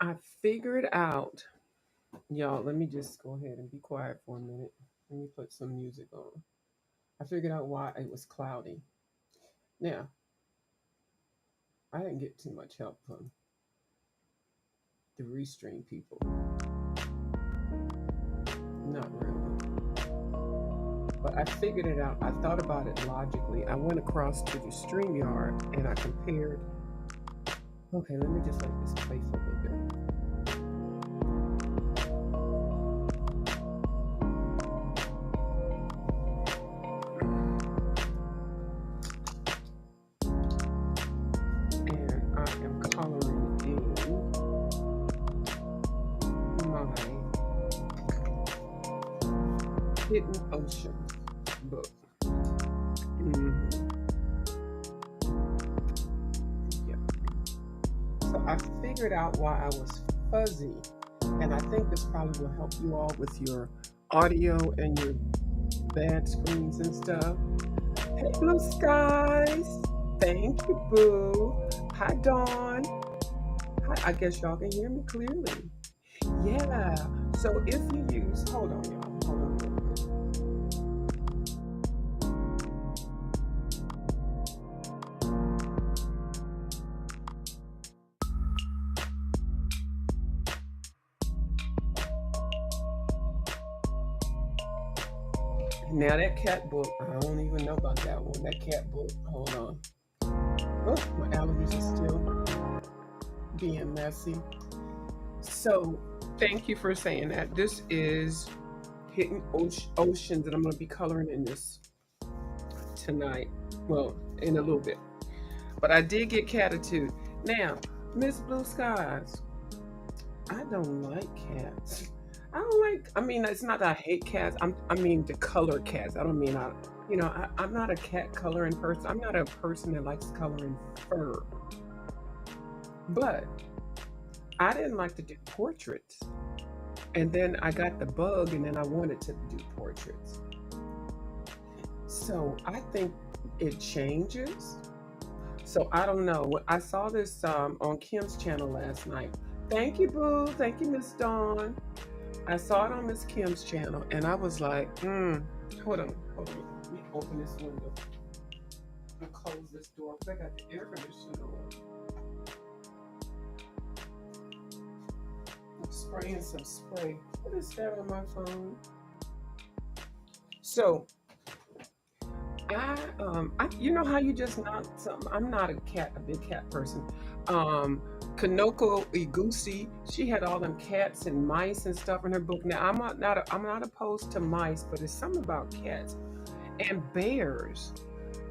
I figured out, y'all, let me just go ahead and be quiet for a minute. Let me put some music on. I figured out why it was cloudy. Now, I didn't get too much help from the Restream people. Not really. But I figured it out. I thought about it logically. I went across to the StreamYard and I compared. Okay, let me just let this play for a little bit. And I am coloring in my Hidden Ocean book. Mhm. Yeah. So I figured out why I was fuzzy. And I think this probably will help you all with your audio and your bad screens and stuff. Hey, Blue Skies. Thank you, Boo. Hi, Dawn. Hi, I guess y'all can hear me clearly. Yeah. So if you use, hold on, y'all. Hold on real quick. Now that cat book, I don't even know about that one. That cat book, hold on. Oh, my allergies are still being messy. So thank you for saying that. This is Hidden Oceans, and I'm going to be coloring in this tonight. Well, in a little bit. But I did get catitude. Now, Miss Blue Skies, I don't like cats. I don't like. I mean, it's not that I hate cats. I mean the color cats. I don't mean I. I'm not a cat coloring person. I'm not a person that likes coloring fur. But I didn't like to do portraits, and then I got the bug, and then I wanted to do portraits. So I think it changes. So I don't know. I saw this on Kim's channel last night. Thank you, Boo. Thank you, Miss Dawn. I saw it on Miss Kim's channel, and I was like, hold on, hold on. Let me open this window and close this door because I got the air conditioner on. I'm spraying some spray. What is that on my phone? So you know how you just not something. I'm not a big cat person. Um, Kanoko Iguchi, she had all them cats and mice and stuff in her book. Now I'm not opposed to mice, but it's something about cats and bears,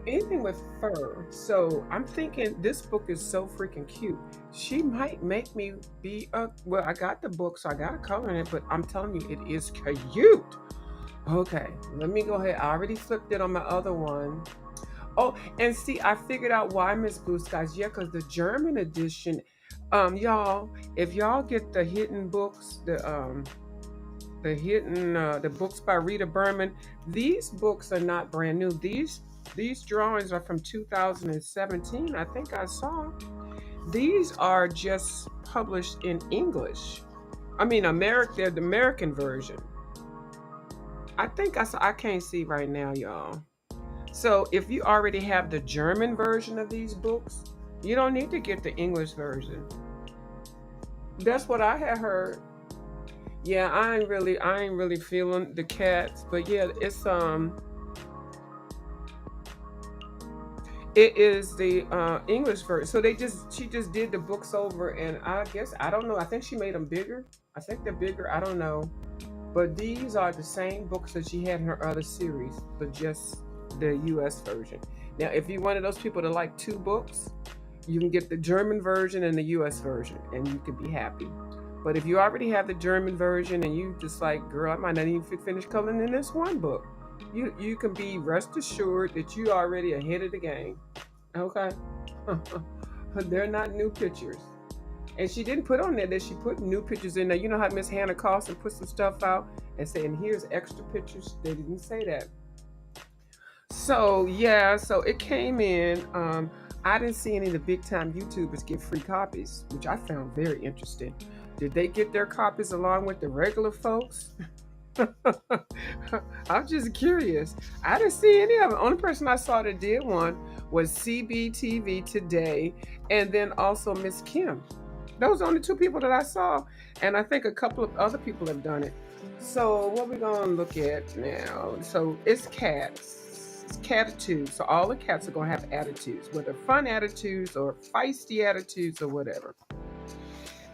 anything with fur. So I'm thinking this book is so freaking cute. She might make me be a well. I got the book, so I got to color in it. But I'm telling you, it is cute. Okay, let me go ahead. I already flipped it on my other one. Oh, and see, I figured out why Miss Blue Skies. Yeah, because the German edition, y'all, if y'all get the hidden books, the books by Rita Berman, these books are not brand new. These drawings are from 2017. I think I saw. These are just published in English. I mean, they're the American version. I think I saw. I can't see right now, y'all. So if you already have the German version of these books, you don't need to get the English version. That's what I had heard. Yeah, I ain't really feeling the cats, but yeah, it is the English version. So she just did the books over, and I guess I don't know. I think she made them bigger. I think they're bigger. I don't know, but these are the same books that she had in her other series, but just the U.S. version. Now, if you're one of those people that like two books, you can get the German version and the US version, and you could be happy. But if you already have the German version and you just like, girl, I might not even finish coloring in this one book, you can be rest assured that you already ahead of the game. Okay, they're not new pictures, and she didn't put on there that she put new pictures in there. You know how Miss Hannah Carson put some stuff out and saying here's extra pictures. They didn't say that. So yeah, so it came in. I didn't see any of the big time YouTubers get free copies, which I found very interesting. Did they get their copies along with the regular folks? I'm just curious. I didn't see any of them. Only person I saw that did one was CBTV Today, and then also Miss Kim. Those are the only two people that I saw, and I think a couple of other people have done it. So what we're gonna look at now? So it's cats. It's catitudes. So all the cats are gonna have attitudes, whether fun attitudes or feisty attitudes or whatever.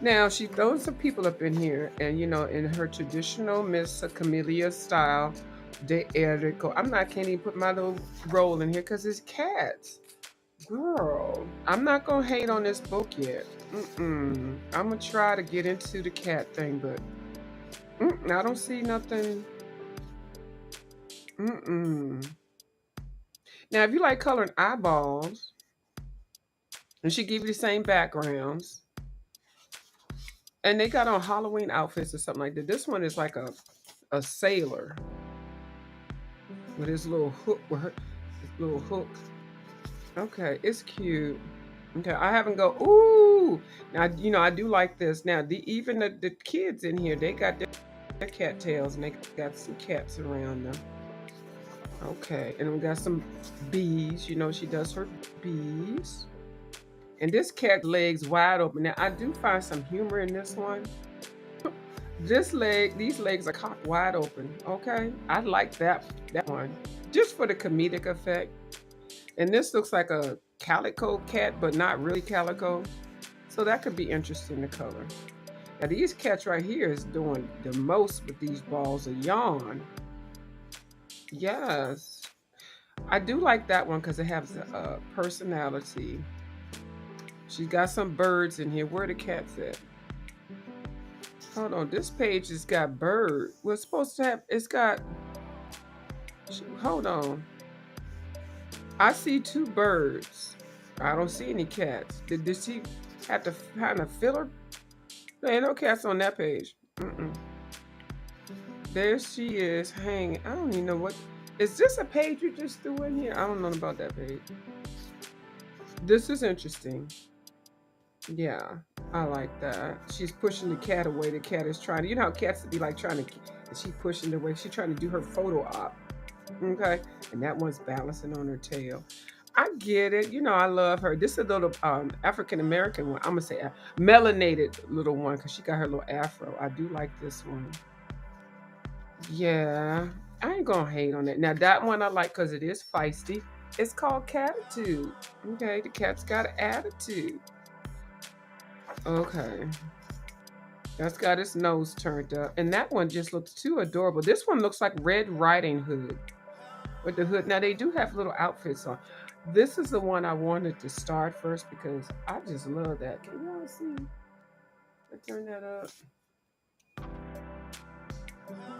Now she throws some people up in here, and in her traditional Miss Camilla style, Derrico. Can't even put my little roll in here because it's cats. Girl, I'm not gonna hate on this book yet. I'm gonna try to get into the cat thing, but I don't see nothing. Now, if you like coloring eyeballs, and she give you the same backgrounds, and they got on Halloween outfits or something like that. This one is like a sailor with his little hook, his little hook. Okay, it's cute. Okay, I haven't go. Ooh, now I do like this. Now even the kids in here, they got their cattails and they got some cats around them. Okay, and we got some bees. She does her bees. And this cat legs wide open. Now I do find some humor in this one. These legs are cocked wide open. Okay, I like that one just for the comedic effect. And this looks like a calico cat, but not really calico. So that could be interesting to color. Now these cats right here is doing the most with these balls of yarn. Yes, I do like that one because it has a personality. She's got some birds in here. Where the cats at? Hold on, this page has got bird. We're supposed to have, it's got, hold on. I see two birds. I don't see any cats. Did she have to kind of fill her? There ain't no cats on that page. There she is hanging. I don't even know what. Is this a page you just threw in here? I don't know about that page. This is interesting. Yeah, I like that. She's pushing the cat away. The cat is trying to, how cats would be like trying to, and she pushing it away. She's trying to do her photo op. Okay, and that one's balancing on her tail. I get it. I love her. This is a little African American one. I'm gonna say a melanated little one because she got her little afro. I do like this one. Yeah, I ain't gonna hate on it. Now that one I like because it is feisty. It's called Catitude. Okay, the cat's got an attitude. Okay. That's got its nose turned up. And that one just looks too adorable. This one looks like Red Riding Hood with the hood. Now they do have little outfits on. This is the one I wanted to start first because I just love that. Can y'all see? Let's turn that up.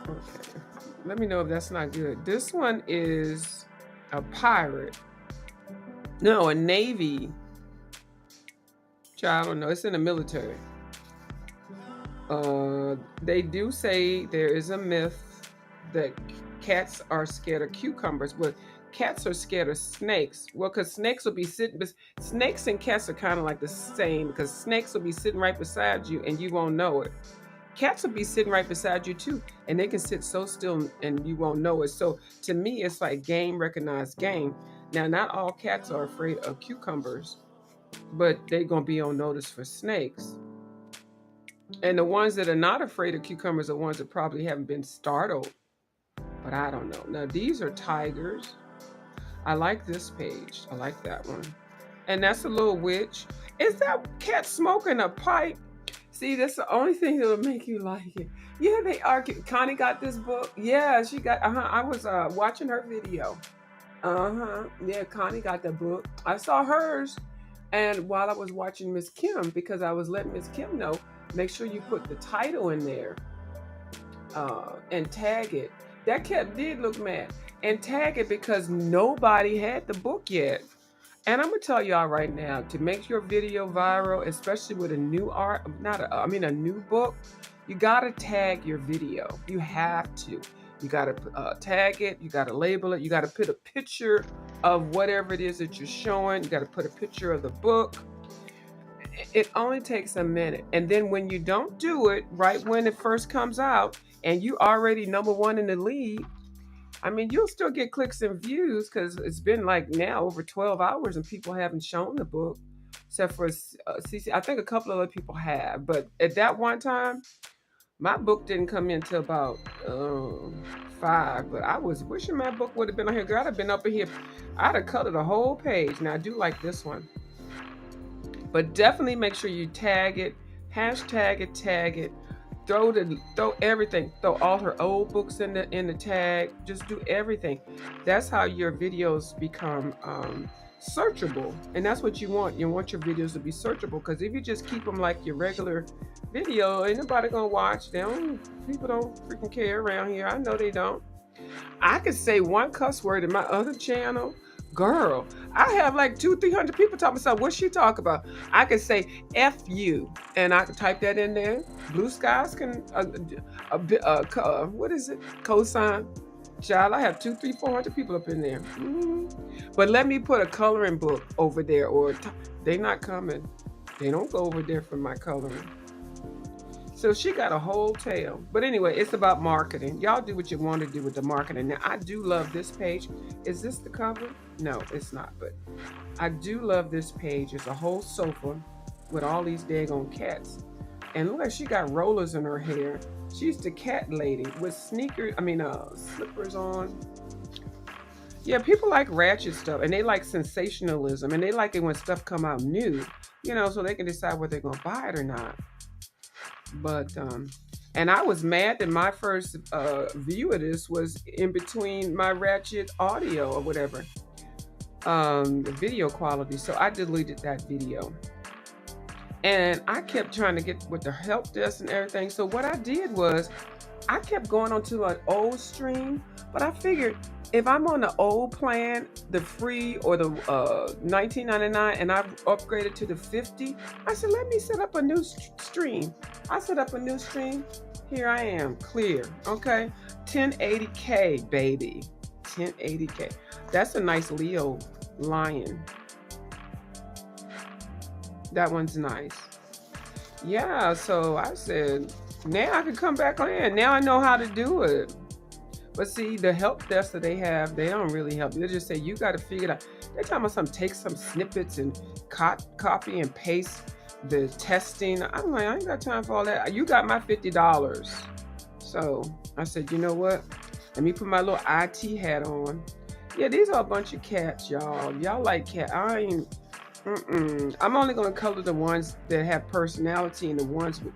Okay. Let me know if that's not good. This one is a pirate. No, a Navy. I don't know. It's in the military. They do say there is a myth that cats are scared of cucumbers, but cats are scared of snakes. Well, because snakes will be sitting, snakes and cats are kind of like the same because snakes will be sitting right beside you and you won't know it. Cats will be sitting right beside you too, and they can sit so still and you won't know it. So to me, it's like game recognized game. Now, not all cats are afraid of cucumbers, but they're going to be on notice for snakes. And the ones that are not afraid of cucumbers are ones that probably haven't been startled. But I don't know. Now, these are tigers. I like this page. I like that one. And that's a little witch. Is that cat smoking a pipe? See, that's the only thing that'll make you like it. Yeah, they are. Connie got this book. Yeah, she got, I was watching her video. Yeah, Connie got the book. I saw hers. And while I was watching Miss Kim, because I was letting Miss Kim know, make sure you put the title in there and tag it. That cat did look mad. And tag it because nobody had the book yet. And I'm gonna tell y'all right now, to make your video viral, especially with a new a new book, you gotta tag your video. You have to. You gotta tag it. You gotta label it. You gotta put a picture of whatever it is that you're showing. You got to put a picture of the book. It only takes a minute. And then when you don't do it right when it first comes out and you already #1 in the lead, I mean, you'll still get clicks and views because it's been like now over 12 hours and people haven't shown the book, except for CC. I think a couple of other people have. But at that one time, my book didn't come in till about 5. But I was wishing my book would have been on here. Girl, I'd have been up in here. I'd have colored a whole page. Now, I do like this one. But definitely make sure you tag it, hashtag it, tag it. Throw everything. Throw all her old books in the tag. Just do everything. That's how your videos become searchable, and that's what you want. You want your videos to be searchable, because if you just keep them like your regular video, ain't nobody gonna watch them. People don't freaking care around here. I know they don't. I could say one cuss word in my other channel. Girl, I have like 200-300 people talking about what she talk about. I could say F you, and I could type that in there. Blue skies can, what is it? Cosign. Child, I have 200-400 people up in there. But let me put a coloring book over there, or they not coming. They don't go over there for my coloring. So she got a whole tail. But anyway, it's about marketing. Y'all do what you want to do with the marketing. Now, I do love this page. Is this the cover? No, it's not. But I do love this page. It's a whole sofa with all these daggone cats. And look like she got rollers in her hair. She's the cat lady with slippers on. Yeah, people like ratchet stuff. And they like sensationalism. And they like it when stuff come out new. You know, so they can decide whether they're going to buy it or not. But and I was mad that my first view of this was in between my ratchet audio or whatever, the video quality. So I deleted that video, and I kept trying to get with the help desk and everything. So what I did was I kept going onto an old stream, but I figured if I'm on the old plan, the free or the $19.99, and I've upgraded to the $50, I said, let me set up a new stream. I set up a new stream. Here I am, clear, okay? 1080K, baby, 1080K. That's a nice Leo lion. That one's nice. Yeah, so I said, now I can come back on. Now I know how to do it. But see, the help desk that they have, they don't really help you. They just say, you got to figure it out. They're talking about something, take some snippets and copy and paste the testing. I'm like, I ain't got time for all that. You got my $50. So I said, you know what? Let me put my little IT hat on. Yeah, these are a bunch of cats, y'all. Y'all like cats. I'm only going to color the ones that have personality and the ones with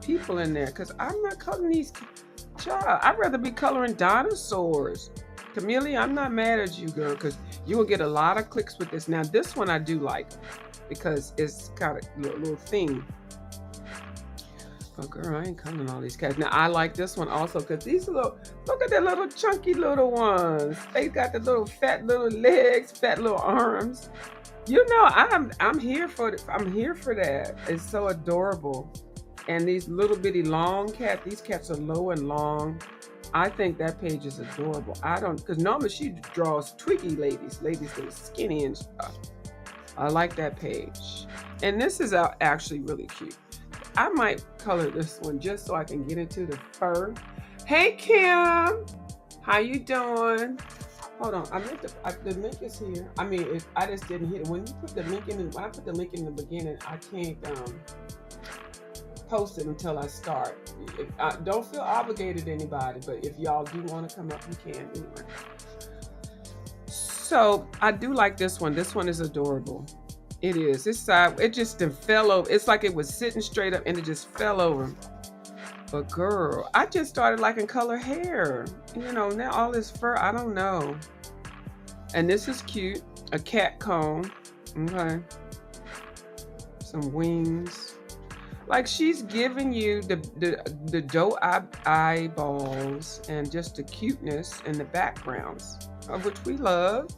people in there, because I'm not coloring these cats. Child, I'd rather be coloring dinosaurs. CAMILLA, I'm not mad at you, girl, because you will get a lot of clicks with this. Now, this one I do like because it's got a little theme. But girl, I ain't coloring all these cats. Now, I like this one also because these little, look at the little chunky little ones. They got the little fat little legs, fat little arms. You know, I'm here for it. I'm here for that. It's so adorable. And these little bitty long cats, these cats are low and long. I think that page is adorable. Because normally she draws twiggy ladies that are skinny and stuff. I like that page. And this is actually really cute. I might color this one just so I can get into the fur. Hey, Kim. How you doing? Hold on. The link is here. I just didn't hit it. When I put the link in the beginning, I can't post it until I start. I don't feel obligated to anybody, but if y'all do want to come up, you can anyway. So I do like this one. This one is adorable. It is. This side, it just fell over. It's like it was sitting straight up and it just fell over. But girl, I just started liking color hair. You know, now all this fur, I don't know. And this is cute. A cat comb. Okay. Some wings. Like she's giving you the doe eyeballs and just the cuteness and the backgrounds, of which we love.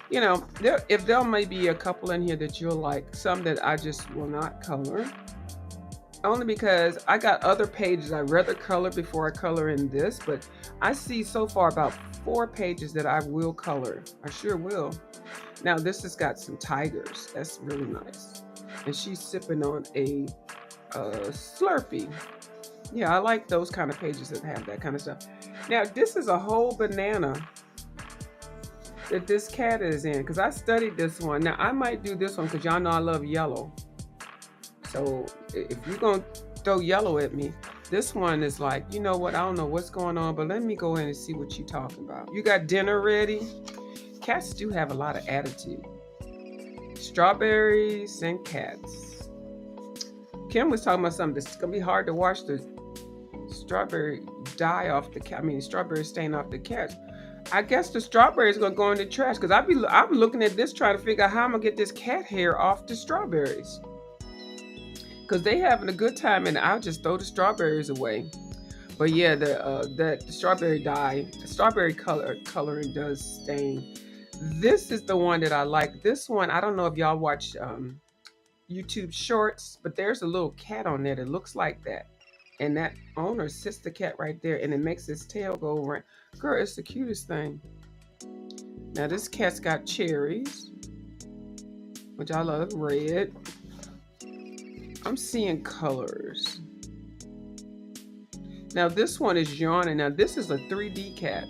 You know, there may be a couple in here that you'll like, some that I just will not color. only because I got other pages I'd rather color before I color in this, but I see so far about 4 pages that I will color. I sure will. Now this has got some tigers. That's really nice. And she's sipping on a Slurpee. Yeah, I like those kind of pages that have that kind of stuff. Now this is a whole banana that this cat is in, because I studied this one. Now I might do this one because y'all know I love yellow. So if you're gonna throw yellow at me, this one is like, you know what, I don't know what's going on, but let me go in and see what you're talking about. You got dinner ready? Cats do have a lot of attitude. Strawberries and cats. Kim was talking about something that's gonna be hard to wash the strawberry dye off the cat. I mean, strawberry stain off the cat. I guess the strawberry is gonna go in the trash because I'm looking at this trying to figure out how I'm gonna get this cat hair off the strawberries. Because they having a good time and I'll just throw the strawberries away. But yeah, the strawberry dye, the strawberry coloring does stain. This is the one that I like. This one, I don't know if y'all watch YouTube shorts, but there's a little cat on there that looks like that. And that owner sits the cat right there and it makes his tail go around. Girl, it's the cutest thing. Now this cat's got cherries, which I love, red. I'm seeing colors. Now this one is yawning. Now this is a 3D cat.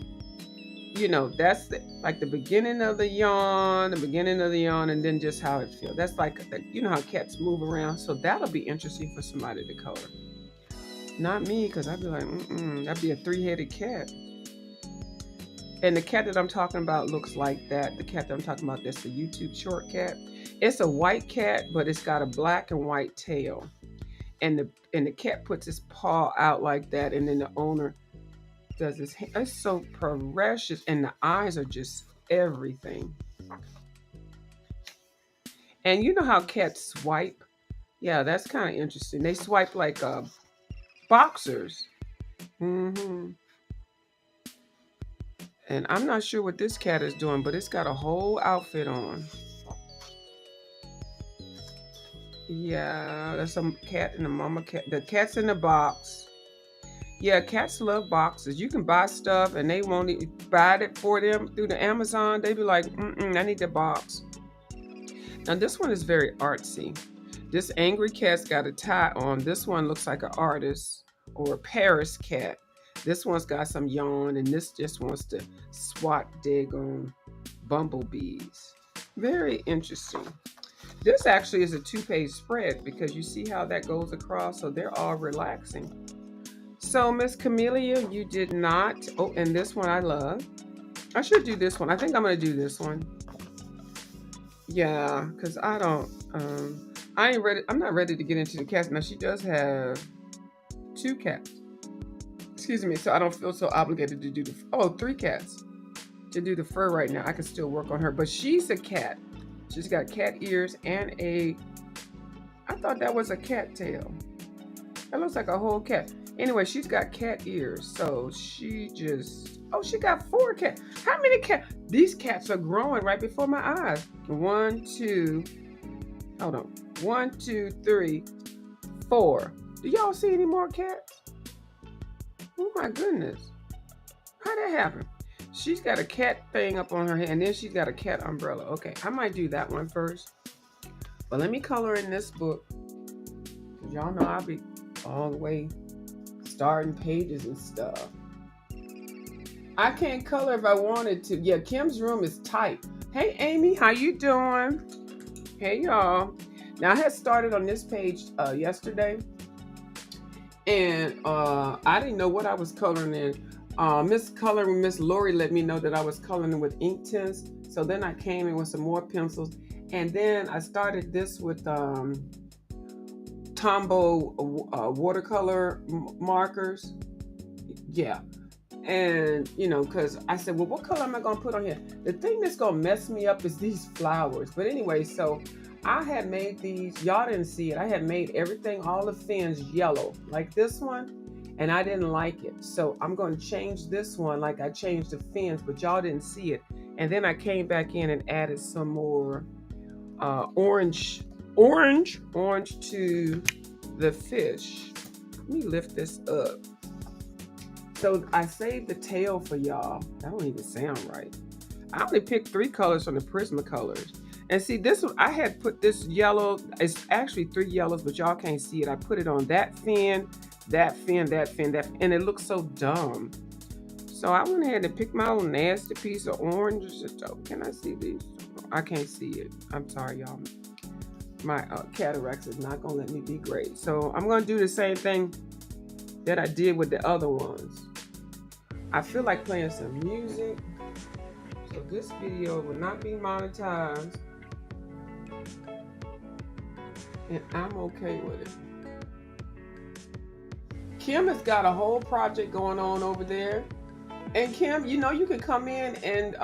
You know, that's like the beginning of the yawn, and then just how it feels. That's like, you know how cats move around. So that'll be interesting for somebody to color. Not me, because I'd be like, that'd be a 3-headed cat. And the cat that I'm talking about looks like that. The cat that I'm talking about, that's the YouTube short cat. It's a white cat, but it's got a black and white tail. And the cat puts his paw out like that, and then the owner does his hand. It's so precious, and the eyes are just everything. And you know how cats swipe? Yeah, that's kind of interesting. They swipe like boxers. And I'm not sure what this cat is doing, but it's got a whole outfit on. Yeah, there's some cat and a mama cat. The cat's in the box. Yeah, cats love boxes. You can buy stuff and they won't buy it for them through the Amazon. They be like, I need the box. Now this one is very artsy. This angry cat's got a tie on. This one looks like an artist or a Paris cat. This one's got some yawn, and this just wants to swat daggone bumblebees. Very interesting. This actually is a 2-page spread because you see how that goes across, so they're all relaxing. So Miss CAMILLA, you did not. Oh, and this one I love. I should do this one. I think I'm gonna do this one. Yeah, because I ain't ready. I'm not ready to get into the cats. Now she does have 2 cats. Excuse me, so I don't feel so obligated to do 3 cats to do the fur right now. I can still work on her, but she's a cat. She's got cat ears and I thought that was a cat tail. That looks like a whole cat. Anyway, she's got cat ears, so she got 4 cats. How many cats? These cats are growing right before my eyes. 1, 2, 3, 4. Do y'all see any more cats? Oh my goodness. How'd that happen? She's got a cat thing up on her head, and then she's got a cat umbrella. Okay, I might do that one first. But let me color in this book. Because y'all know I'll be all the way starting pages and stuff. I can't color if I wanted to. Yeah, Kim's room is tight. Hey, Amy, how you doing? Hey, y'all. Now, I had started on this page yesterday. And I didn't know what I was coloring in. Miss Lori let me know that I was coloring with ink tints. So then I came in with some more pencils. And then I started this with Tombow watercolor markers. Yeah. And, because I said, well, what color am I going to put on here? The thing that's going to mess me up is these flowers. But anyway, so I had made these. Y'all didn't see it. I had made everything, all the fins yellow, like this one. And I didn't like it. So I'm going to change this one like I changed the fins, but y'all didn't see it. And then I came back in and added some more orange to the fish. Let me lift this up. So I saved the tail for y'all. That don't even sound right. I only picked 3 colors from the Prismacolors. And see, this one, I had put this yellow, it's actually 3 yellows, but y'all can't see it. I put it on that fin, that fin, that fin, that fin, and it looks so dumb. So I went ahead and picked my own nasty piece of orange. Oh, can I see these? I can't see it. I'm sorry, y'all. My cataracts is not gonna let me be great. So I'm gonna do the same thing that I did with the other ones. I feel like playing some music. So this video will not be monetized. And I'm okay with it. Kim has got a whole project going on over there. And Kim, you know you can come in and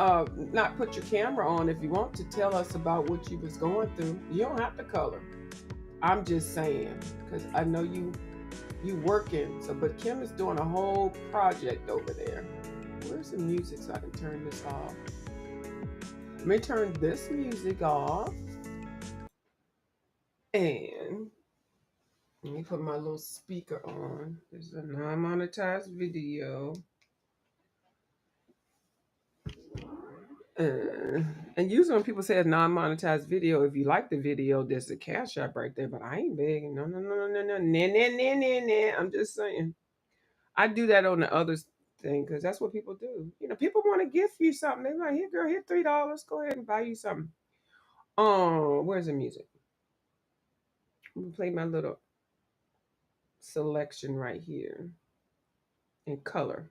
not put your camera on if you want to tell us about what you was going through. You don't have to color. I'm just saying, because I know you working. So, but Kim is doing a whole project over there. Where's the music so I can turn this off? Let me turn this music off. And let me put my little speaker on. This is a non-monetized video. And usually when people say a non-monetized video, if you like the video, there's a cash app right there. But I ain't begging. No. Nah. I'm just saying. I do that on the other thing because that's what people do. You know, people want to gift you something. They're like, here, girl, here $3. Go ahead and buy you something. Where's the music? I'm gonna play my little selection right here in color.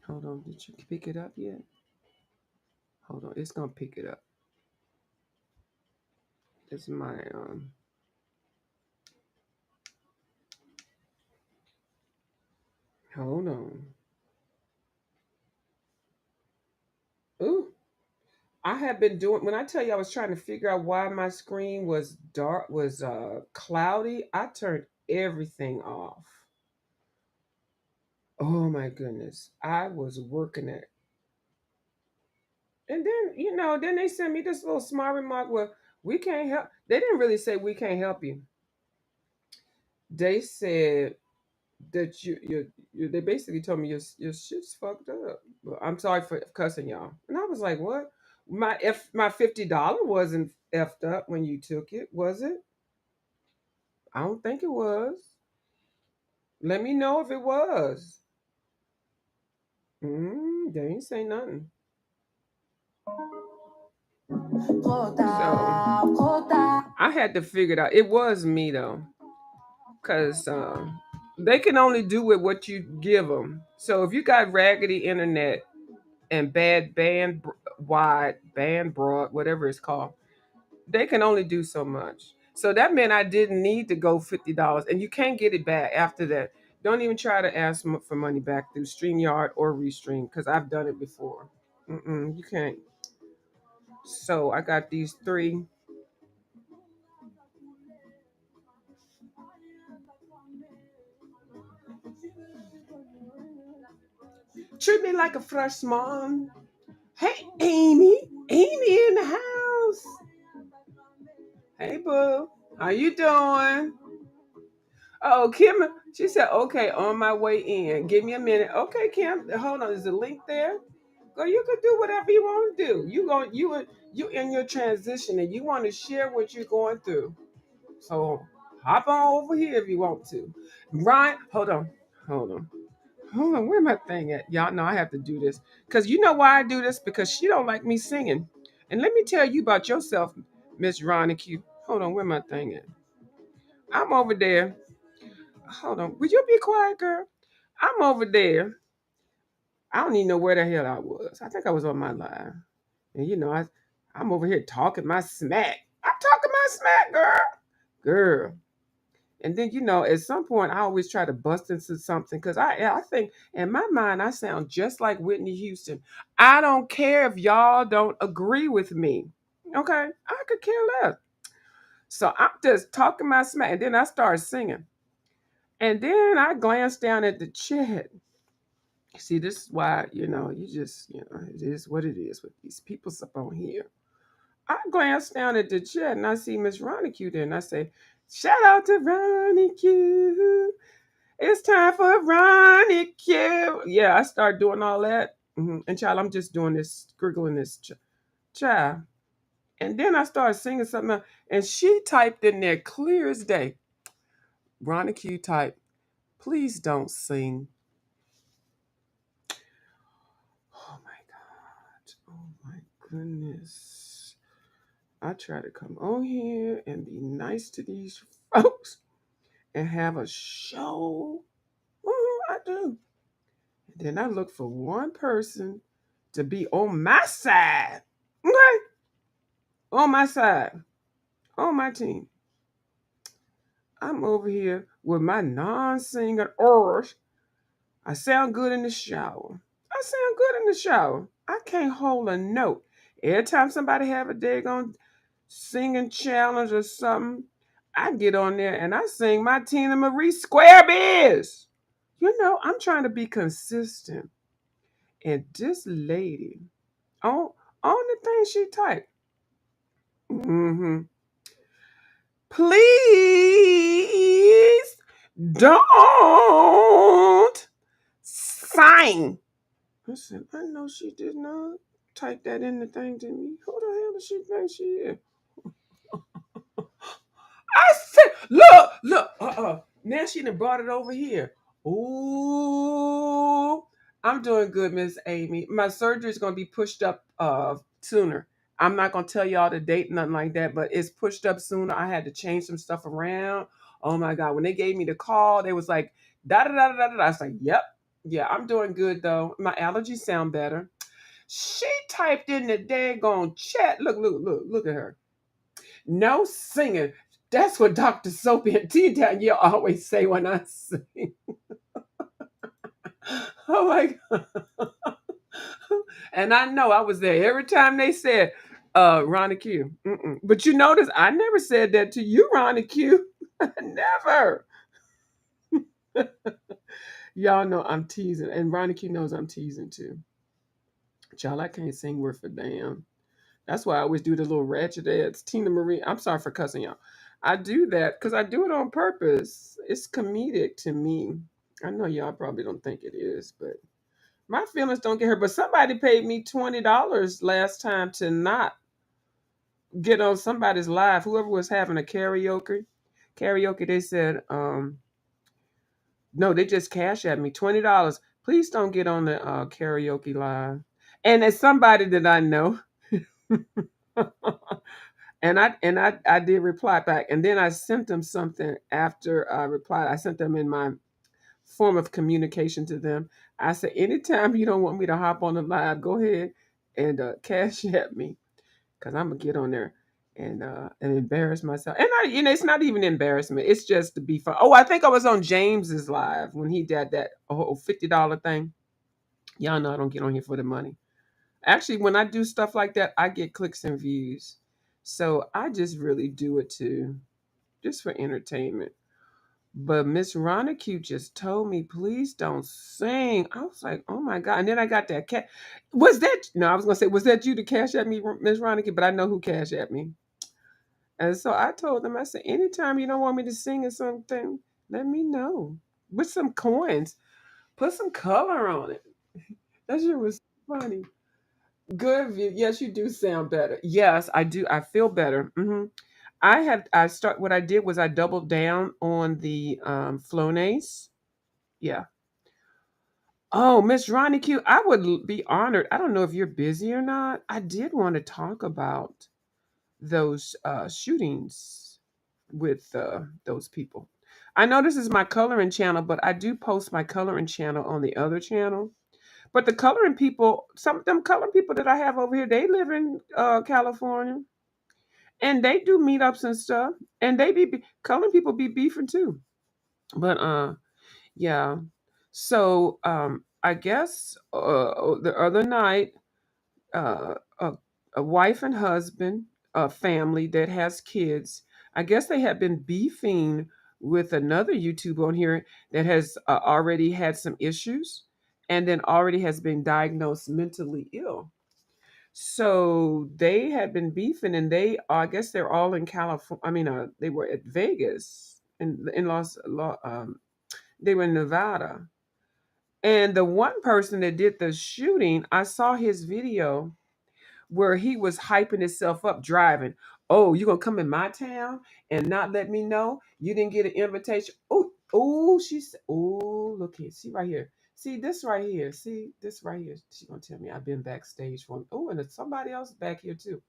Hold on, did you pick it up yet? Hold on, it's gonna pick it up. This is my hold on. Ooh, I have been doing, when I tell you I was trying to figure out why my screen was dark, was cloudy, I turned everything off. Oh my goodness. I was working it. And then, you know, then they sent me this little smart remark, well, we can't help. They didn't really say we can't help you. They said that they basically told me your shit's fucked up. Well, I'm sorry for cussing y'all. And I was like, what? My $50 wasn't effed up when you took it, was it? I don't think it was. Let me know if it was. They ain't say nothing. So I had to figure it out. It was me though, because they can only do with what you give them. So if you got raggedy internet and bad band broad, whatever it's called, they can only do so much. So that meant I didn't need to go $50, and you can't get it back after that. Don't even try to ask for money back through StreamYard or Restream because I've done it before. You can't. So I got these 3. Treat me like a freshman. Hey, Amy. Amy in the house. Hey, boo. How you doing? Oh, Kim. She said, okay, on my way in. Give me a minute. Okay, Kim. Hold on. There's a link there. Go. You can do whatever you want to do. You in your transition and you want to share what you're going through. So hop on over here if you want to. Ryan, hold on. Hold on, where my thing at? Y'all know I have to do this. Because you know why I do this? Because she don't like me singing. And let me tell you about yourself, Miss Ronique. Hold on, where my thing at? I'm over there. Hold on. Will you be quiet, girl? I'm over there. I don't even know where the hell I was. I think I was on my live. And you know, I'm over here talking my smack. I'm talking my smack, girl. Girl. And then, you know, at some point, I always try to bust into something because I think in my mind, I sound just like Whitney Houston. I don't care if y'all don't agree with me. Okay? I could care less. So I'm just talking my smack. And then I start singing. And then I glance down at the chat. See, this is why, you know, it is what it is with these people up on here. I glanced down at the chat and I see Miss Ronnie Q there, and I say, "Shout out to Ronnie Q. It's time for Ronnie Q." Yeah, I start doing all that. And child, I'm just doing this, scriggling this child. And then I started singing something else, and she typed in there clear as day. Ronnie Q typed, "Please don't sing." Oh my God. Oh my goodness. I try to come on here and be nice to these folks and have a show. I do. And then I look for one person to be on my side. Okay? On my side. On my team. I'm over here with my non-singing oars. I sound good in the shower. I sound good in the shower. I can't hold a note. Every time somebody have a daggone singing challenge or something, I get on there and I sing my Tina Marie Square Biz. I'm trying to be consistent. And this lady, on the thing she typed, mm-hmm, "Please don't sing." Listen, I know she did not type that in the thing to me. Who the hell does she think she is? I said, look, Now she done brought it over here. Ooh, I'm doing good, Miss Amy. My surgery is gonna be pushed up sooner. I'm not gonna tell y'all the date, nothing like that, but it's pushed up sooner. I had to change some stuff around. Oh my God, when they gave me the call, they was like, da da da da da. I was like, yep, yeah, I'm doing good though. My allergies sound better. She typed in the daggone chat. Look at her. No singing. That's what Dr. Soapy and T Danielle always say when I sing. Oh my God. And I know I was there every time they said, Ronnie Q. But you notice I never said that to you, Ronnie Q. Never. Y'all know I'm teasing. And Ronnie Q knows I'm teasing too. Y'all, I can't sing worth a damn. That's why I always do the little ratchet ads. Tina Marie, I'm sorry for cussing y'all. I do that because I do it on purpose. It's comedic to me. I know y'all probably don't think it is, but my feelings don't get hurt. But somebody paid me $20 last time to not get on somebody's live. Whoever was having a karaoke, they said, no, they just cash at me $20. Please don't get on the karaoke live. And it's somebody that I know. And I did reply back, and then I sent them something after I replied. I sent them in my form of communication to them. I said, anytime you don't want me to hop on the live, go ahead and cash at me, because I'm gonna get on there and embarrass myself. And it's not even embarrassment. It's just to be fun. Oh, I think I was on James's live when he did that whole $50 thing. Y'all know I don't get on here for the money. Actually, when I do stuff like that, I get clicks and views. So I just really do it too, just for entertainment. But Miss Ronicue just told me, please don't sing. I was like, oh my God. And then I got that cat. Was that, no, I was going to say, was that you to cash at me, Miss Ronicue? But I know who cash at me. And so I told them, I said, anytime you don't want me to sing or something, let me know. With some coins. Put some color on it. That shit was funny. Good view. Yes, you do sound better. Yes, I do. I feel better. What I did was I doubled down on the Flonase. Yeah. Oh, Miss Ronnie Q, I would be honored. I don't know if you're busy or not. I did want to talk about those shootings with those people. I know this is my coloring channel, but I do post my coloring channel on the other channel. But the coloring people, some of them coloring people that I have over here, they live in California, and they do meetups and stuff, and coloring people be beefing too. But yeah. So I guess the other night, uh, a, a wife and husband, a family that has kids, I guess they have been beefing with another YouTuber on here that has already had some issues and then already has been diagnosed mentally ill. So they had been beefing, and I guess they're all in California. I mean, they were at Vegas in they were in Nevada. And the one person that did the shooting, I saw his video where he was hyping himself up driving. Oh, you gonna come in my town and not let me know you didn't get an invitation? Oh, oh, oh, look here, see right here, see this right here, see this right here. She gonna tell me I've been backstage for. Oh, and there's somebody else back here too.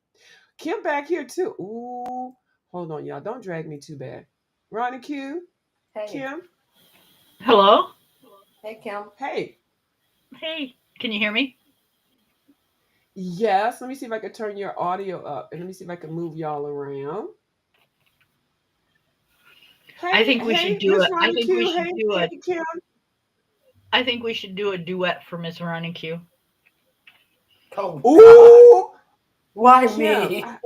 Kim back here too. Ooh, hold on, y'all, don't drag me too bad. Ronnie Q, Hey, Kim, Hello? hey, Kim. hey. Hey, can you hear me? Yes, let me see if I can turn your audio up, and let me see if I can move y'all around. I Hey, think we should hey, do Miss it. I Ronnie think we Q. should Hey, do it. hey, Kim. I think we should do a duet for Miss Ronnie Q. Oh God, Ooh, why Kim. me? Am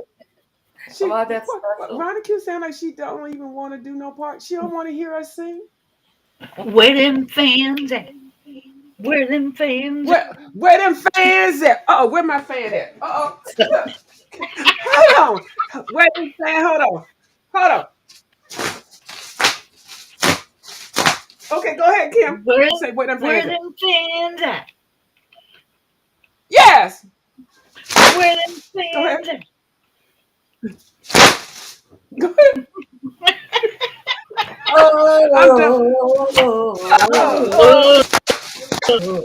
She I that what? special? Ronnie Q sound like she don't even want to do no part. She don't want to hear us sing. Where them fans at? Where them fans at? Where them fans at? Oh, where my fan at? Uh oh. Hold on. Where them fan? Hold on. Hold on. Okay, go ahead, Kim. Where Say where them where fans at? them fans at? Yes. Where them Go ahead. fans at? Go ahead. I'm done. Oh,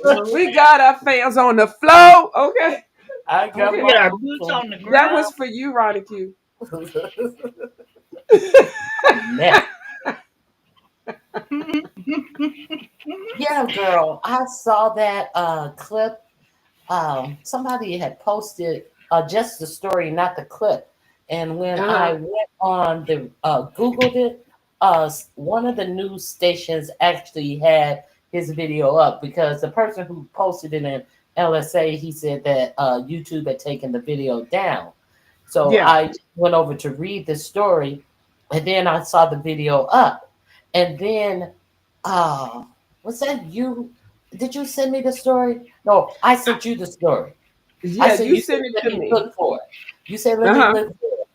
Oh, we got our fans on the floor. Okay. I got Okay. we got my our boots boots on. on the That ground. was for you, Ronnie Q. Mess. Yeah, girl. I saw that clip. Somebody had posted just the story, not the clip. And when I Uh-huh. went on the Googled it, one of the news stations actually had his video up because the person who posted it in LSA, he said that YouTube had taken the video down. So Yeah. I went over to read the story, and then I saw the video up, and then uh, was that you? Did you send me the story? No, I sent you the story. I Yeah, said you you said sent it let to me me. look for it. You said let me Uh-huh. look for it.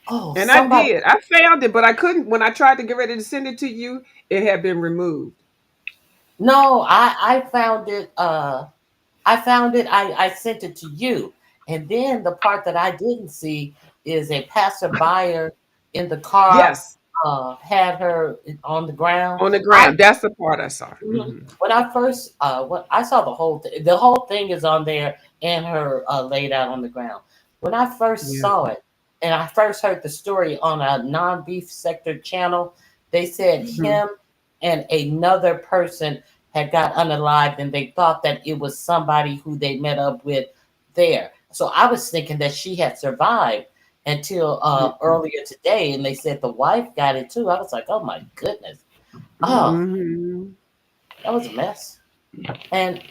Oh, And I somebody. did. I found it, but I couldn't when I tried to get ready to send it to you, it had been removed. No, I found it. I found it. I sent it to you, and then the part that I didn't see is a passerby in the car Yes. had her on the ground. On the I ground. That's the part I saw. Mhm. Hmm. When I first when I saw the whole thing, the whole thing is on there and her laid out on the ground. When I first Yeah. saw it and I first heard the story on a non-beef sector channel, they said Hmm. him and another person had got unalived and they thought that it was somebody who they met up with there. So I was thinking that she had survived until earlier today and they said the wife got it too. I was like, oh my goodness. Oh, Hmm. that was a mess. And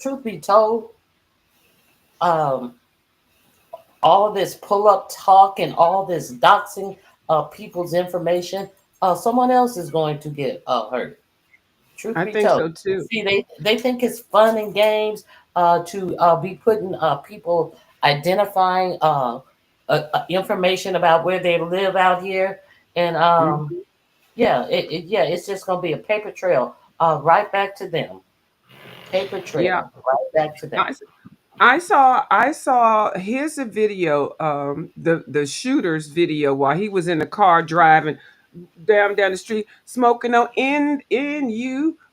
truth be told, um, all of this pull up talk and all this doxing of people's information, someone else is going to get hurt. Truth I be think told. so too. See, they think it's fun and games to be putting people identifying information about where they live out here. And Hmm. yeah, yeah, it's just going to be a paper trail right back to them. Paper Yeah. trail right back to them. I, I saw here's a video, the shooter's video while he was in the car driving down the street, smoking on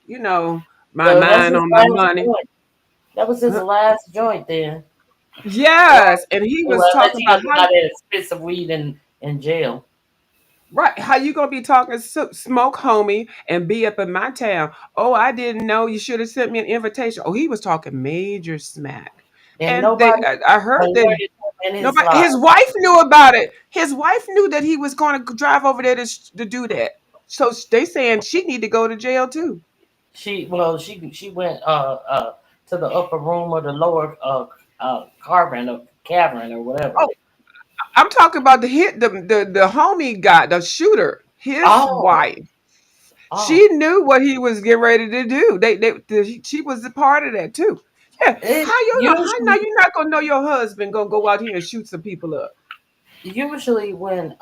you know, my So that's mind his on my last money. joint. That was his last joint then. Well, Yes, and he was unless talking he about doesn't how buy that expensive weed in jail. right how you gonna be talking smoke, homie, and be up in my town. Oh, I didn't know. You should have sent me an invitation. Oh, he was talking major smack, And and they nobody I heard that alerted him in his nobody. life. His wife knew about it. His wife knew that he was going to drive over there to do that. So they saying she need to go to jail too. She went to the upper room or the lower cavern or whatever. Oh, I'm talking about the hit the homie guy, the shooter, his Oh, wife. oh, She knew what he was getting ready to do. She was a part of that too. Yeah. It How you know? How now usually you're not gonna know your husband gonna go out here and shoot some people up? usually when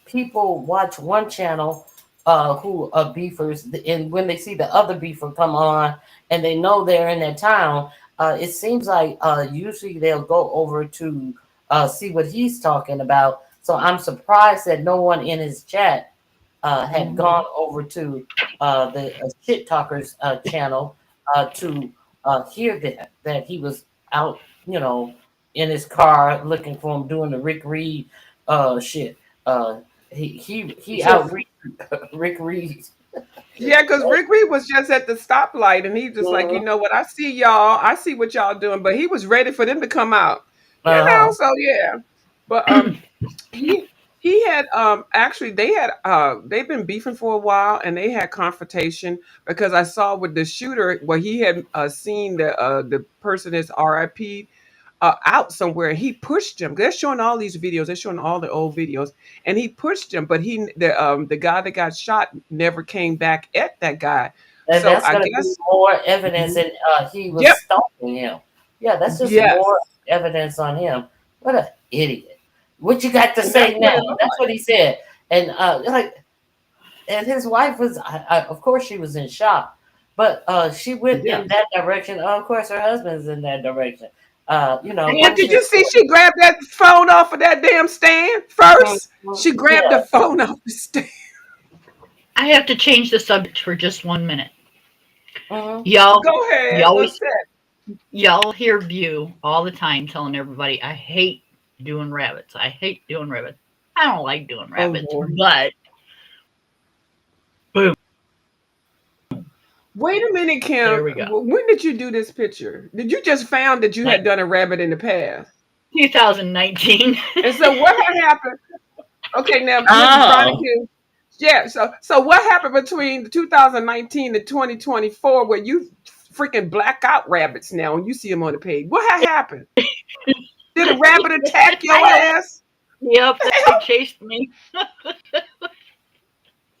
people watch one channel who are beefers, and when they see the other beefer come on and they know they're in their town, it seems like usually they'll go over to see what he's talking about. So I'm surprised that no one in his chat had Hmm. gone over to the shit talkers channel to hear that he was out, in his car looking for him doing the Rick Reed shit. Uh, he So out Rick Reed. yeah, because Rick Reed was just at the stoplight, and he just like, you Uh know what? I see y'all. I see what y'all doing, but he was ready for them to come out. You know. huh. So yeah, but he he had actually they've been beefing for a while, and they had confrontation because I saw with the shooter where he had seen the person is RIP out somewhere, and he pushed him. They're showing all these videos. They're showing all the old videos, and he pushed him. But the guy that got shot never came back at that guy. And So that's I going to be guess. more evidence Mhm. that he was Yep. stalking him. Yeah, that's just more Yes. evidence on him. What a idiot! What you got to And that's say what now? it looked That's like. what he said. And and his wife was, of course, she was in shock, but she went in Yes. that direction. Of course, her husband's in that direction. And One did should. you see she grabbed that phone off of that damn stand first? She grabbed the Yeah. phone off the stand. I have to change the subject for just 1 minute. Hmm. Y'all, Go you ahead. always, What's that? y'all hear View all the time telling everybody, I hate doing rabbits. I hate doing rabbits. I don't like doing Oh rabbits, Lord. but boom, Wait a minute, there Kim. we go. When did you do this picture? Did you just found that you Like had done a rabbit in the past? 2019. And so what had happened? Okay, now Mrs. Oh, Ronick, yeah. So what happened between 2019 and 2024 where you freaking black out rabbits now and you see them on the page? What had happened? Did a rabbit attack your I, ass? yep, they chased me.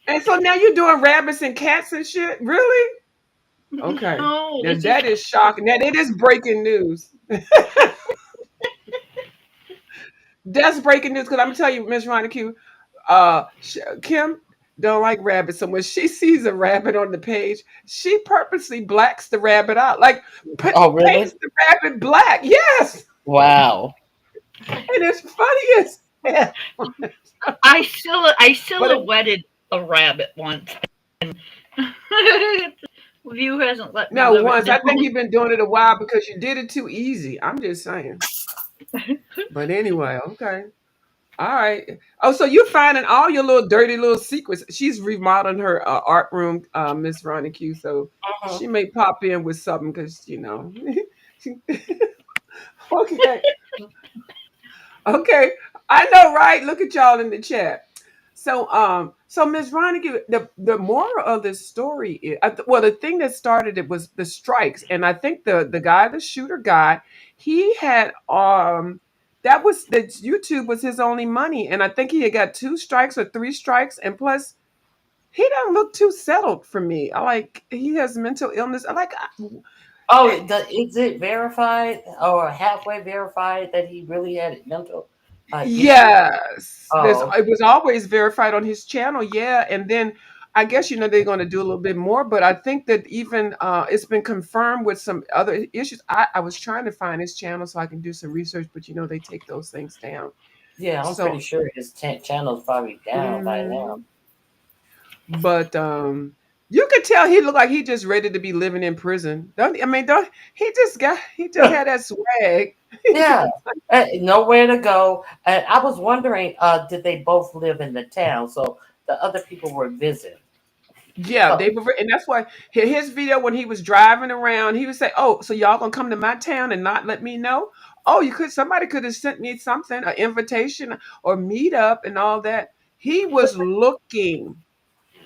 And so now you're doing rabbits and cats and shit? Really? Okay. No, Now this is that is shocking. Now that is breaking news. That's breaking news because I'm gonna tell you, Miss Ronick, Kim don't like rabbits so when she sees a rabbit on the page, she purposely blacks the rabbit out, like oh, really? paints the rabbit black. Yes, Wow. and it's funny as hell. I But silhouetted a rabbit once. View hasn't let me no, live it once I down. think you've been doing it a while because you did it too easy. I'm just saying. But anyway, okay. All right. Oh, so you're finding all your little dirty little secrets. She's remodeling her art room, Miss Ronnie Q. So Mhm. she may pop in with something because okay, okay. I know, right? Look at y'all in the chat. So Miss Ronnie, the moral of this story is, well, the thing that started it was the strikes, and I think the guy, the shooter guy, he had that was that YouTube was his only money, and I think he had got 2 strikes or 3 strikes, and plus he doesn't look too settled for me. I like he has mental illness. I like Oh, eh, is it verified or halfway verified that he really had mental issues? yes, there's Oh, it was always verified on his channel, yeah, and then I guess they're going to do a little bit more, but I think that even it's been confirmed with some other issues. I was trying to find his channel so I can do some research, but they take those things down. yeah, I'm So, pretty sure his channel's probably down by now. mhm. But you could tell he looked like he just ready to be living in prison. Don't I mean? Don't he just had that swag? He Yeah, just nowhere to go. And I was wondering, did they both live in the town? So the other people were visiting. Yeah, Oh, they were, and that's why his video when he was driving around, he would say, "Oh, so y'all gonna come to my town and not let me know? Oh, somebody could have sent me something, an invitation or meetup and all that." He was looking.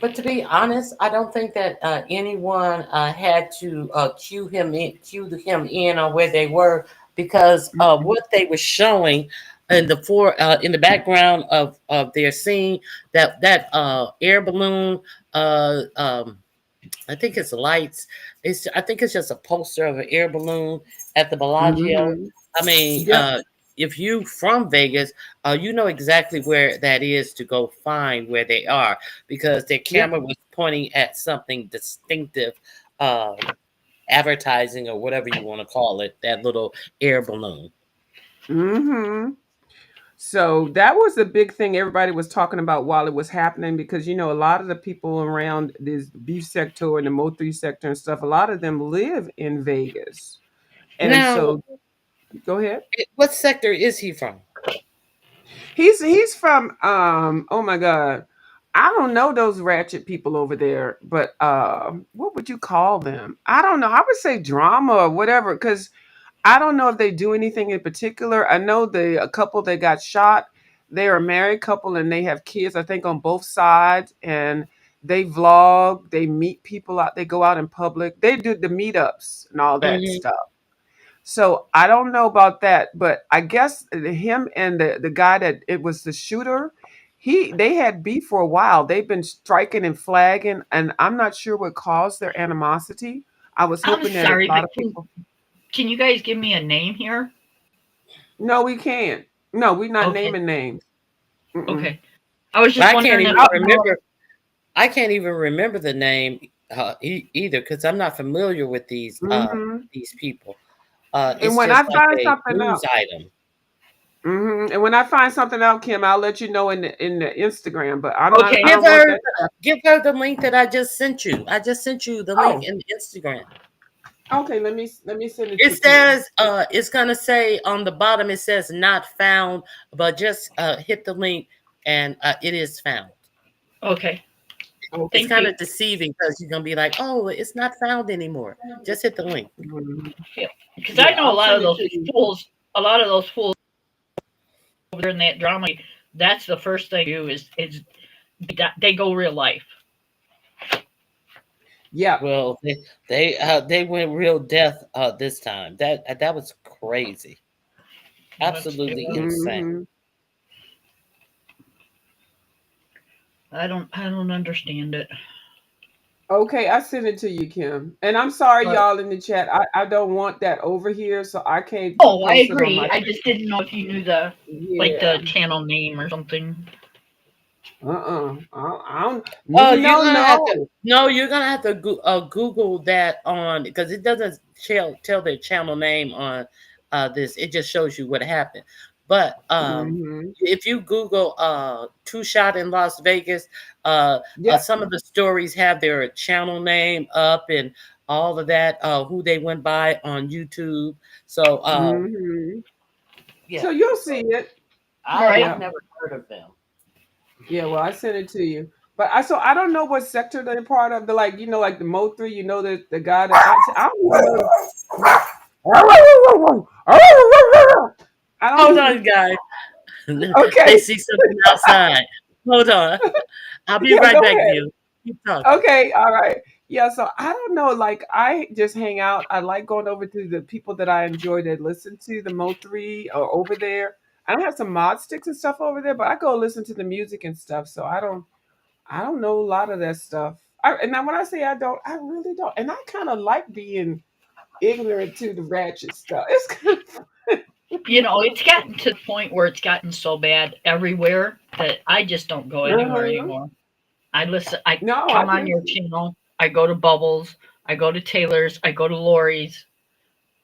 but to be honest, I don't think that anyone had to cue him in on where they were because Mhm. what they were showing in the background of their scene, that air balloon, uh, um, I think it's lights. I think it's just a poster of an air balloon at the Bellagio. Mm-hmm. I mean, Yep. if you from Vegas, you know exactly where that is to go find where they are because their Yep. camera was pointing at something distinctive, uh, advertising or whatever you want to call it. That little air balloon. Mm-hmm. So that was the big thing everybody was talking about while it was happening because a lot of the people around this beef sector and the Mo3 sector and stuff, a lot of them live in Vegas. And Now, so go ahead. what sector is he from? He's from oh my god. I don't know those ratchet people over there, but what would you call them? I don't know. I would say drama or whatever cuz I don't know if they do anything in particular. I know a couple that got shot, they're a married couple and they have kids I think on both sides and they vlog, they meet people out, they go out in public. They do the meetups and all that Hmm. stuff. So I don't know about that, but I guess him and the guy that it was the shooter, they had beef for a while. They've been striking and flagging, and I'm not sure what caused their animosity. I was I'm hoping that a sorry, lot but of people. can you guys give me a name here? No, we can't. No, we're not Okay, naming names. Mm-mm. okay. I was Well, just wondering if I can't even remember the name either because I'm not familiar with Mm-hmm. these people. And It's when I just like find a something news out, item. and when I find something out, Kim, I'll let you know in the Instagram. But I'm not. I okay. Give don't want her that stuff. give her the link that I just sent you. I just sent you the link Oh, in Instagram. okay. Let me send it It to Kim. says it's gonna say on the bottom it says not found, but just hit the link and it is found. Okay. It's Okay. Thank kind you. of deceiving because you're gonna be like, oh, it's not found anymore. Just hit the link. Mhm. Yeah, because I Yeah, know a I'll lot send of it those to you. fools. A lot of those fools over there in that drama. That's the first thing they do is they go real life. Yeah. Well, they went real death this time. That was crazy, It absolutely was. insane. Hmm. I don't understand it. Okay, I sent it to you, Kim. And I'm sorry, But y'all in the chat. I don't want that over here, so I can't oh, I post it on agree. my. I just didn't know if you knew Yeah. the channel name or something. I don't. Oh, Me no no. you're gonna have to Google that on because it doesn't tell their channel name on this. It just shows you what happened. But Hmm. if you Google Two Shot in Las Vegas, Yep. some of the stories have their channel name up and all of that, who they went by on YouTube. So Hmm. yeah, So you'll see it. Right. I've Yeah. never heard of them. Yeah. Well, I sent it to you. But I don't know what sector they're part of. The like like the Mo3. The guy that I don't even know. I don't Hold even. on, guys. They Okay. see something outside. Hold on. I'll be Yeah. right Go back, ahead. you. Keep talking. Okay, all right. Yeah, so I don't know. Like, I just hang out. I like going over to the people that I enjoy that listen to the Mo3 or over there. I don't have some mod sticks and stuff over there, but I go listen to the music and stuff. So I don't know a lot of that stuff. And now when I say I don't, I really don't. And I kind of like being ignorant to the ratchet stuff. It's kind of It's gotten to the point where it's gotten so bad everywhere that I just don't go anywhere uh-huh. anymore. I listen. I No, I come on get your you. channel. I go to Bubbles. I go to Taylor's. I go to Lori's,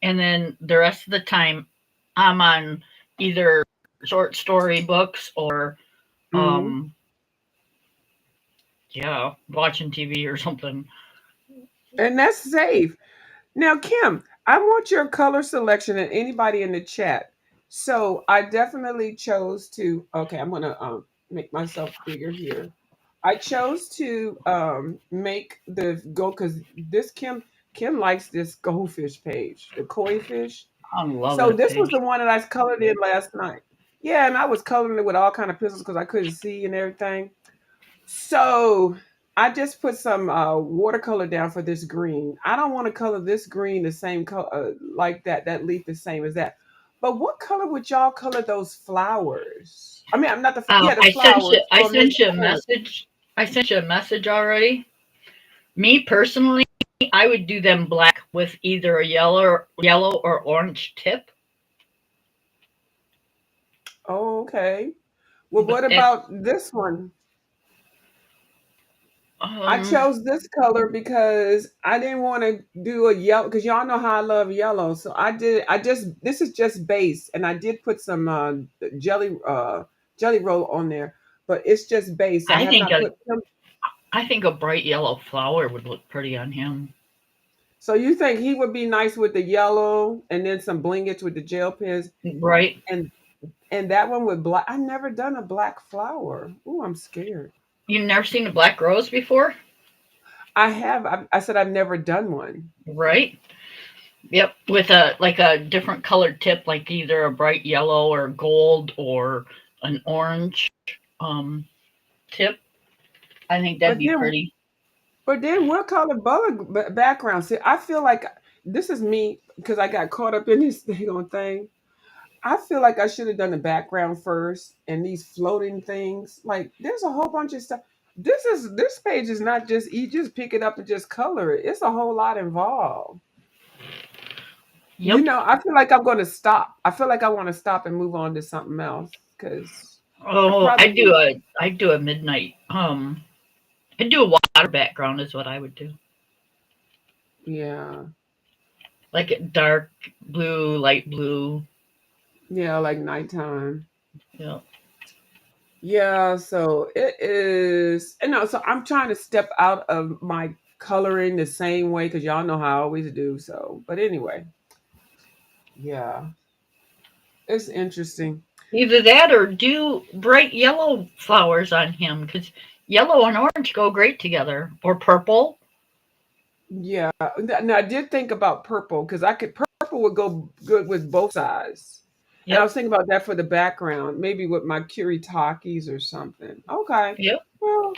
and then the rest of the time, I'm on either short story books or, Hmm. um, yeah, watching TV or something. And that's safe. Now, Kim, I want your color selection and anybody in the chat. So I definitely chose to. Okay, I'm gonna make myself bigger here. I chose to make the go because this Kim likes this goldfish page, the koi fish. I love So that this was page. the one that I colored in last night. Yeah, and I was coloring it with all kind of pencils because I couldn't see and everything. So I just put some watercolor down for this green. I don't want to color this green the same color like that leaf the same as that. But what color would y'all color those flowers? I mean, I'm not the yeah the I sent you. flowers I for Miss sent you a Corn. message. I sent you a message already. Me personally, I would do them black with either a yellow or orange tip. Oh, okay. Well, But what that about this one? I um chose this color because I didn't want to do a yellow because y'all know how I love yellow. So I just this is just base and I did put some jelly jelly roll on there, but it's just base. I I have think not a put some. I think a bright yellow flower would look pretty on him. So you think he would be nice with the yellow and then some blingage with the gel pens Right? and that one with black. I've never done a black flower. Ooh, I'm scared. You've never seen a black rose before? I have. I said I've never done one. Right? Yep. With a like a different colored tip, like either a bright yellow or gold or an orange um tip. I think that'd But be then pretty. But then what color background? See, I feel like this is me because I got caught up in this thing on thing. I feel like I should have done the background first and these floating things. Like there's a whole bunch of stuff. This page is not just you just pick it up and just color it. It's a whole lot involved. You Yep. know, I feel like I'm going to stop. I feel like I want to stop and move on to something else because I Oh, probably I do a midnight. I do a water background is what I would do. yeah. Like a dark blue, light blue. Yeah, like nighttime. Yeah. Yeah, so it is, and no, so I'm trying to step out of my coloring the same way because y'all know how I always do. So, but anyway, yeah, it's interesting. Either that or do bright yellow flowers on him because yellow and orange go great together. Or purple. Yeah, now I did think about purple because purple would go good with both sides, and I Yep. was thinking about that for the background, maybe with my Kuritakis or something. Okay, Yep. well,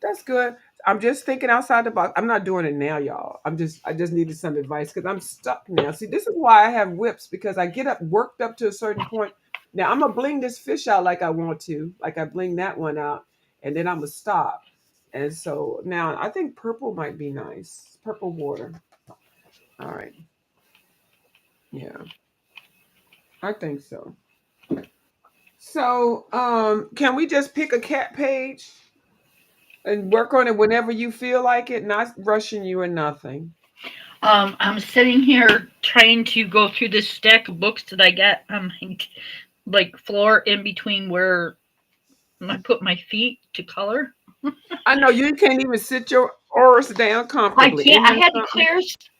that's good. I'm just thinking outside the box. I'm not doing it now, y'all. I just needed some advice because I'm stuck now. See, this is why I have whips because I get up worked up to a certain point. Now I'm gonna bling this fish out like I want to, like I bling that one out, and then I'm gonna stop. And so now I think purple might be nice. Purple water. All right. Yeah, I think so. So, can we just pick a cat page and work on it whenever you feel like it, not rushing you or nothing? I'm sitting here trying to go through this stack of books that I got on my like floor in between where I put my feet to color. I know you can't even sit your oars down I comfortably. can't. Isn't that something?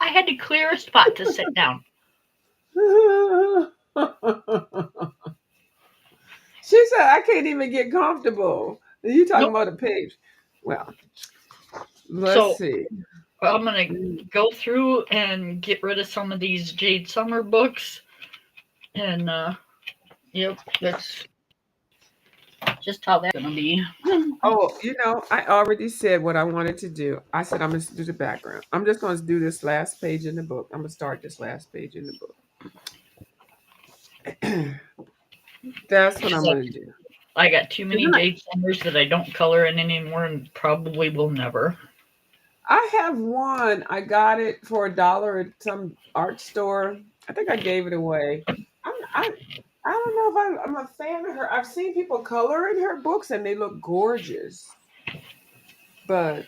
I had to clear a spot to sit down. She said, I can't even get comfortable. You talking Nope. about a page. Well, let's So see. I'm gonna go through and get rid of some of these Jade Summer books, and yep, that's just how that's gonna be. Oh, I already said what I wanted to do. I said I'm going to do the background. I'm just going to do this last page in the book. I'm going to start this last page in the book. That's what I'm So going to do. I got too And many then Jade Summers that I don't color in anymore, and probably will never. I have one. I got it for $1 at some art store. I think I gave it away. I'm, I don't know if I'm a fan of her. I've seen people color in her books and they look gorgeous. But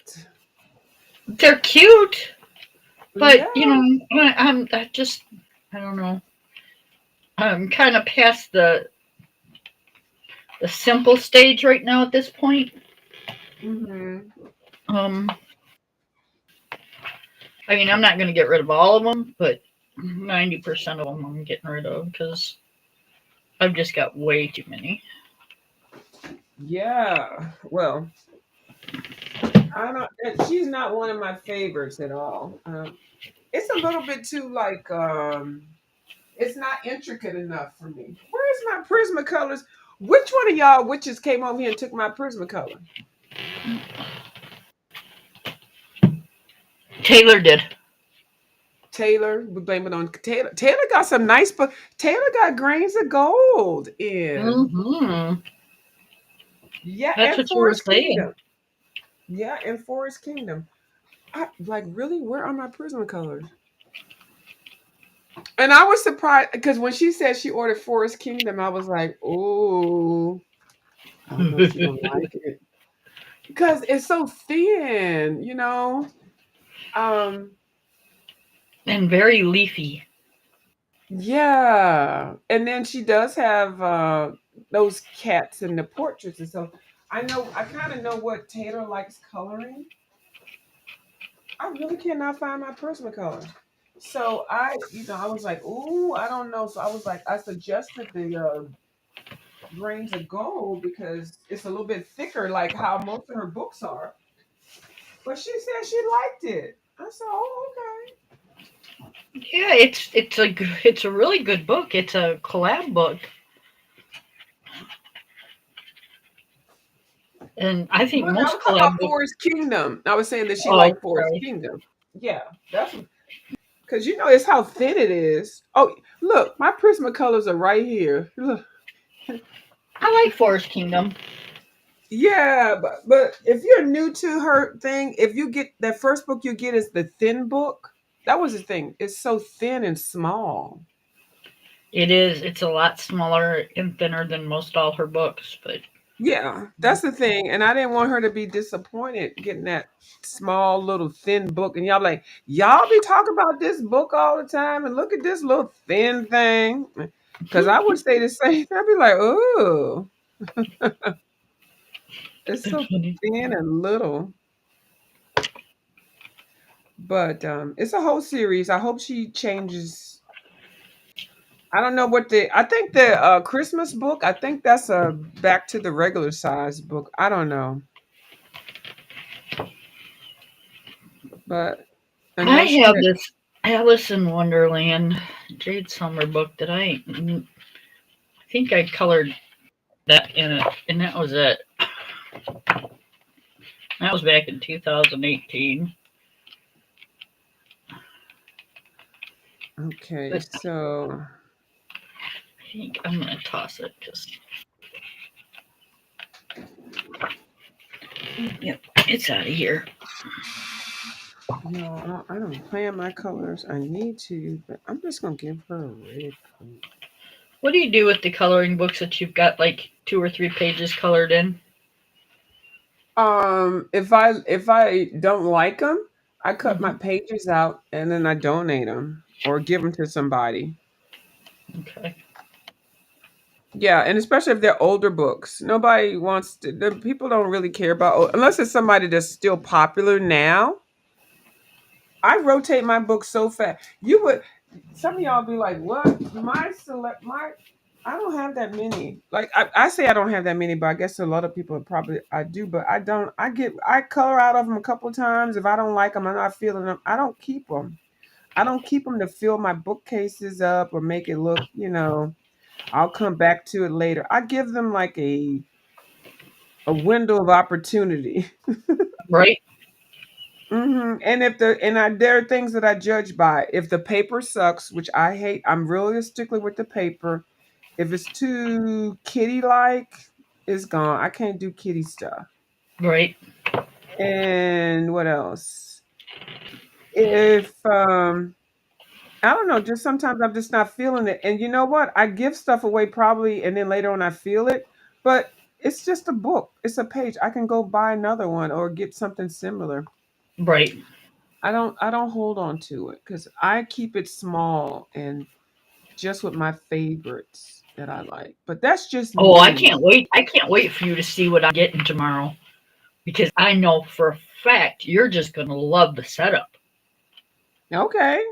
They're cute, but yeah, I just I don't know. I'm kind of past the simple stage right now at this point. hmm Um, I mean, I'm not going to get rid of all of them, but 90% of them I'm getting rid of because I've just got way too many. yeah. Well, I don't. She's not one of my favorites at all. It's a little bit too like it's not intricate enough for me. Where's my Prismacolors? Which one of y'all witches came over here and took my Prismacolor? Taylor did. Taylor, we blame it on Taylor. Taylor got some nice, but Taylor got grains of gold in. Mm-hmm. Yeah, That's and what you were Forest saying. Kingdom. Yeah, and Forest Kingdom. I like really. Where are my Prismacolors? And I was surprised because when she said she ordered Forest Kingdom, I was like, "Oh, I don't know if she gonna like it because it's so thin, you know." Um, And very leafy. yeah, and then she does have those cats in the portraits, and so I kind of know what Taylor likes coloring. I really cannot find my Prismacolor. So I was like, "Ooh, I don't know." So I was like, I suggested the grains of gold because it's a little bit thicker, like how most of her books are. But she said she liked it. I said, "Oh, okay." Yeah, it's a really good book. It's a collab book, and I think But I most was talking collab about books. Forest Kingdom. I was saying that she Oh, liked Forest sorry. Kingdom. Yeah, that's because it's how thin it is. Oh, look, my Prismacolors are right here. Look. I like Forest Kingdom. Yeah, but if you're new to her thing, if you get that first book you get is the thin book. That was the thing. It's so thin and small. It is. It's a lot smaller and thinner than most all her books, but Yeah, that's the thing. And I didn't want her to be disappointed getting that small little thin book. And y'all be talking about this book all the time and look at this little thin thing. Cause I would say the same. I'd be like, oh, it's that's so funny. thin and little. But it's a whole series. I hope she changes. I don't know I think the Christmas book, I think that's a back to the regular size book. I don't know. But I unless she have had, this Alice in Wonderland Jade Summer book that I think I colored that in it, and that was it. That was back in 2018. okay, But so I think I'm gonna toss it. Just yep, it's out of here. no, I don't plan my colors. I need to, but I'm just gonna give her a red coat. What do you do with the coloring books that you've got like 2 or 3 pages colored in? If I don't like them, I cut my Hmm. pages out and then I donate them or give them to somebody. Okay. Yeah, and especially if they're older books. Nobody wants to, the people don't really care about, unless it's somebody that's still popular now. I rotate my books so fast. Some of y'all be like, what? I don't have that many. Like, I say I don't have that many, but I guess a lot of people probably, I do, but I don't. I color out of them a couple times. If I don't like them, I'm not feeling them, I don't keep them. I don't keep them to fill my bookcases up or make it look, I'll come back to it later. I give them like a window of opportunity. Right. And if there are things that I judge by. If the paper sucks, which I hate, I'm really a stickler with the paper. If it's too kitty like, it's gone. I can't do kitty stuff. Right. And what else? If I don't know, just sometimes I'm just not feeling it. And you know what? I give stuff away probably and then later on I feel it, but it's just a book. It's a page. I can go buy another one or get something similar. Right. I don't hold on to it cuz I keep it small and just with my favorites that I like. But that's just Oh, I me. can't wait. I can't wait for you to see what I'm getting tomorrow because I know for a fact you're just gonna love the setup. Okay.